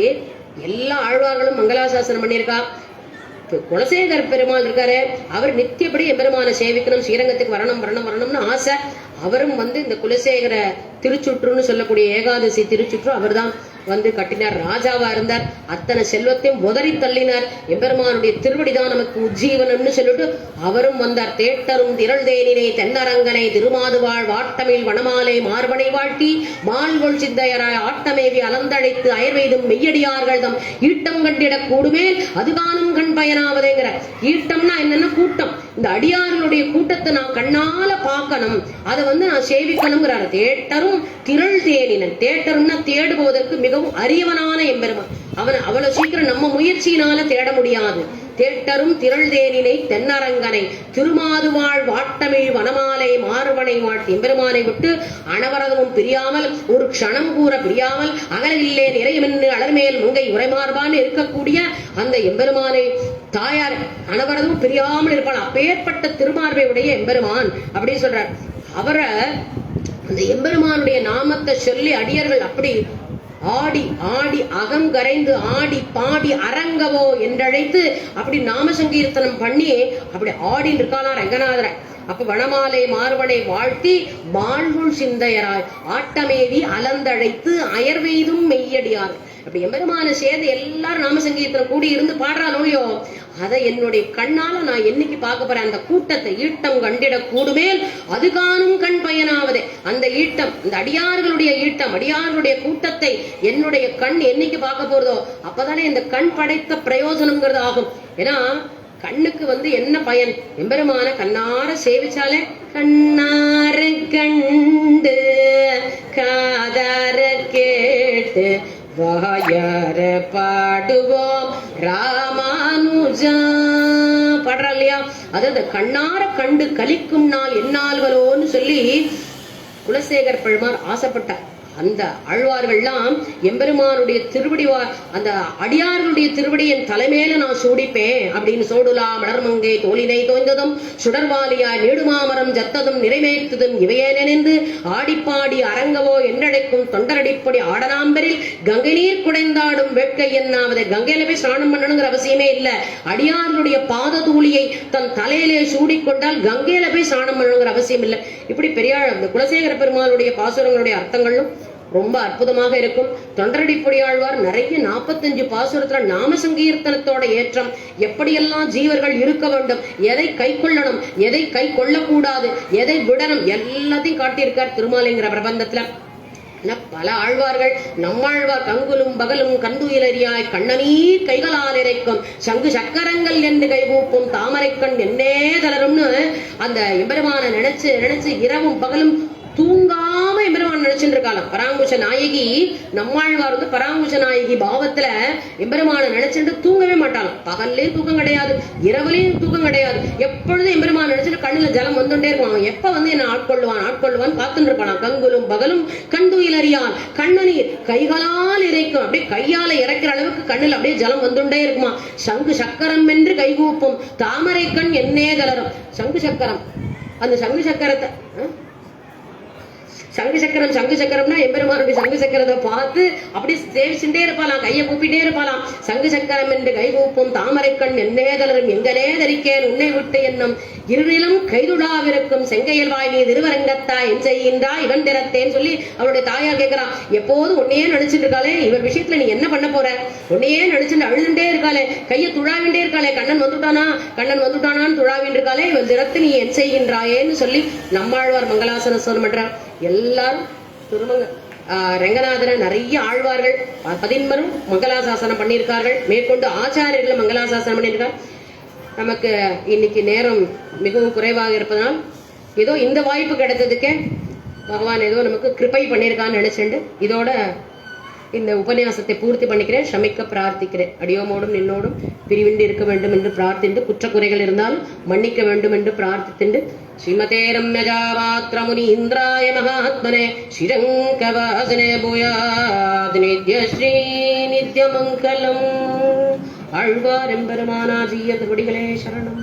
எல்லா ஆழ்வார்களும் மங்களாசாசனம் பண்ணியிருக்கா. குலசேகர பெருமாள் இருக்காரு, அவர் நித்தியப்படி எம்பெருமான சேவிக்கணும், ஸ்ரீரங்கத்துக்கு வரணும்னு ஆசை. அவரும் வந்து இந்த குலசேகர திருச்சுற்றுன்னு சொல்லக்கூடிய ஏகாதசி திருச்சுற்று அவர் தான் வந்து கட்டினார். ராஜாவா இருந்தார். அத்தனை செல்வத்தையும் உதறி தள்ளினார். எம்பெருமானுடைய திருவடிதான் நமக்கு உஜ்ஜீவனம்னு சொல்லிட்டு அவரும் வந்தார். தேட்டரும் திரள் தேனினை தென்னரங்கனை திருமாதுவாழ் வாட்டமில் வனமாலை மார்பனை வாழ்த்தி மால்கொள் சித்தையராய் ஆட்டமேவி அலந்தழைத்து அயர்வெய்தும் மெய்யடியார்கள் தம் ஈட்டம் கண்டிட கூடுமேல் அதுகானும் கண் பயனாவதேங்கிற. ஈட்டம்னா என்னன்னா கூட்டம். இந்த அடியார்களுடைய கூட்டத்தை நான் கண்ணால பார்க்கணும், அதை வந்து நான் சேவிக்கணுங்கிறார். தேட்டரும் திரள் தேனினன். தேட்டரும்னா தேடுவதற்கு மிகவும் அரியவனான எம்பெருமான். அவனை அவ்வளவு சீக்கிரம் நம்ம முயற்சியினால தேட முடியாது. தேட்டரும் திரள் தேனினை தென்னரங்கனை திருமாதுவாழ் வாட்டமிழ் வனமாலை மாறுவனை வாழ்த்தி எம்பெருமானை விட்டு அனவரதமும் பிரியாமல் ஒரு க்ஷணம் கூற பிரியாமல் அகலில்லே நிறையமென்று அலர்மேல் முங்கை உரைமார்பான்னு இருக்கக்கூடிய அந்த எம்பெருமானை தாயார் அனவரதமும் பிரியாமல் இருப்பாள். அப்பேற்பட்ட திருமார்பை உடைய எம்பெருமான் அப்படின்னு சொல்றார். அவரை அந்த எம்பெருமானுடைய நாமத்தை சொல்லி அடியர்கள் அப்படி ஆடி ஆடி அகம் கரைந்து ஆடி பாடி அரங்கவோ என்றழைத்து அப்படி நாம சங்கீர்த்தனம் பண்ணி அப்படி ஆடின்னு இருக்காளாம் ரங்கநாதரை. அப்ப வனமாலை மார்வனை வாழ்த்தி மால்குள் சிந்தையராய் ஆட்டமேவி அலந்தழைத்து அயர்வெய்தும் மெய்யடியார். அப்படி எம்பெருமான சேர்ந்து எல்லாரும் நாம சங்கீர்த்தனம் கூடி இருந்து பாடுறாளோ, அதை என்னுடைய கண்ணால நான் என்னைக்கு பார்க்க போறேன். அந்த கூட்டத்தை ஈட்டம் கண்டிட கூடுமேல் அது காணும் கண் பயனாவதே. அந்த ஈட்டம், இந்த அடியார்களுடைய ஈட்டம், அடியார்களுடைய கூட்டத்தை என்னுடைய கண் என்னைக்கு பார்க்க போறதோ அப்பதானே இந்த கண் படைத்த பிரயோஜனம்ங்கிறது ஆகும். ஏன்னா கண்ணுக்கு வந்து என்ன பயன்? எம்பெருமான கண்ணார சேவிச்சாலே கண்ணார கண்டு காதார கேட்டு வாயார பாடுவோம் ராமானுஜா பாடுறா இல்லையா? அதாவது கண்ணார கண்டு கலிக்கும் நாள் என்னால்களோன்னு சொல்லி குலசேகர பெருமாள் ஆசைப்பட்டார். அந்த ஆழ்வார்கள்லாம் எம்பெருமானுடைய திருவடி, அந்த அடியார்களுடைய திருவடி என் தலைமையில நான் சூடிப்பேன் அப்படின்னு சோடுலா மலர்மங்கை தோளினை தோய்ந்ததும் சுடர்வாலியாய் நீடுமாமரம் ஜத்ததும் நிறைவேற்றதும் இவையே நினைந்து ஆடிப்பாடி அரங்கவோ என்றழைக்கும் தொண்டரடிப்படி ஆடனாம்பரில் கங்கை நீர் குடைந்தாடும் வேட்கை என்னாவதை. கங்கையில போய் ஸ்நானம் பண்ணணுங்கிற அவசியமே இல்லை. அடியார்களுடைய பாத தூளியை தன் தலையிலே சூடிக்கொண்டால் கங்கையில போய் ஸ்நானம் பண்ணணுங்கிற அவசியம் இல்லை. இப்படி பெரியாள் அந்த குலசேகர பெருமாளுடைய பாசுரங்களுடைய அர்த்தங்களும் ரொம்ப அற்புதமாக இருக்கும். தொண்டரடிப்பொடி ஆழ்வார் நிறைய 45 பாசுரத்துல நாம சங்கீர்த்தனத்தோட ஏற்றம், எப்படியெல்லாம் ஜீவர்கள் இருக்க வேண்டும், எதை கை கொள்ளணும், எதை கை கொள்ளக்கூடாது, எதை விடணும், எல்லாத்தையும் காட்டியிருக்கார் திருமாலிங்கிற பிரபந்தத்துல. பல ஆழ்வார்கள் நம்மாழ்வார் கங்குலும் பகலும் கண்டுயிலறியாய் கண்ணநீர் கைகளால் இறைக்கும் சங்கு சக்கரங்கள் என்று கைகூப்பும் தாமரைக்கண் என்னே தளரும்னு அந்த எம்பெருமான நினைச்சு நினைச்சு இரவும் பகலும் தூங்காம எம்பெருமான் நினைச்சுட்டு இருக்காளாம். பராங்குஷ நாயகி நம்மாழ்வார் பராங்குஷ நாயகி பாவத்துல எம்பெருமான நினைச்சுட்டு தூங்கவே மாட்டாளாம். பகல்லையும் தூக்கம் கிடையாது, இரவுலையும் தூக்கம் கிடையாது. எப்பொழுதும் எம்பெருமான நினைச்சிட்டு கண்ணுல ஜலம் வந்துட்டே இருக்கும். எப்ப என்ன ஆட்கொள்ளுவான் காத்துட்டு இருப்பாளாம். கங்குலும் பகலும் கண்டுயிலறியான் கண்ணநீர் கைகளால் இறைக்கும், அப்படியே கையால இறக்கிற அளவுக்கு கண்ணுல அப்படியே ஜலம் வந்துட்டே இருக்குமா. சங்கு சக்கரம் என்று கைகூப்பும் தாமரை கண் என்னே தளரும். சங்கு சக்கரம், அந்த சங்கு சக்கரத்தை சங்கு சக்கரம்னா எம்பெருமானுடைய சங்கு சக்கரத்தை பார்த்து அப்படி சேவிச்சுட்டே இருப்பாளாம், கையை கூப்பிட்டே இருப்பாளாம். சங்கு சக்கரம் என்று கைகூப்பும் தாமரை கண் என்னே தளரும் எங்கனே தரிக்கேன் உன்னை விட்டு என்னும் இருநிலும் கைதுடாவிருக்கும் செங்கையல் வாய் நீ திருவரங்கத்தா என் செய்கின்றா இவன் திறத்தேன்னு சொல்லி அவருடைய தாயார் கேட்கிறான். எப்போது உன்னையே நினைச்சிட்டு இருக்காளே, இவர் விஷயத்துல நீ என்ன பண்ண போற, உன்னையே நினைச்சுட்டு அழுதுண்டே இருக்காளே, கையை துழாவிண்டே இருக்காளே, கண்ணன் வந்துட்டானான்னு துழாவின் இருக்காளே, இவன் திறத்து நீ என் செய்கின்றாயேன்னு சொல்லி நம்மாழ்வார் மங்களாசன சொல்ல மாட்டார். எல்லாரும் திருமங்க ரங்கநாதன நிறைய ஆழ்வார்கள் 11 மங்களாசாசனம் பண்ணியிருக்கார்கள். மேற்கொண்டு ஆச்சாரியர்களும் மங்களாசாசனம் பண்ணியிருக்கார். நமக்கு இன்னைக்கு நேரம் மிகவும் குறைவாக இருப்பதனால் ஏதோ இந்த வாய்ப்பு கிடைத்ததுக்கே பகவான் ஏதோ நமக்கு கிருபை பண்ணியிருக்கான்னு நினைச்சுண்டு இதோட இந்த உபன்யாசத்தை பூர்த்தி பண்ணிக்கிறேன். ஷமிக்க பிரார்த்திக்கிறேன். அடியோமோடும் நின்னோடும் பிரிவின்றி இருக்க வேண்டும் என்று பிரார்த்திண்டு, குற்றக்குறைகள் இருந்தாலும் மன்னிக்க வேண்டும் என்று பிரார்த்தித்துண்டு ஸ்ரீமதே ரம்யஜாமாத்ர முனி இந்திராய மகாத்மனே ஸ்ரீரங்கவாசனே பூயாத் நித்ய ஸ்ரீ நித்யமங்கலம். ஆழ்வார் எம்பெருமானார் ஜீய திருவடிகளே சரணம்.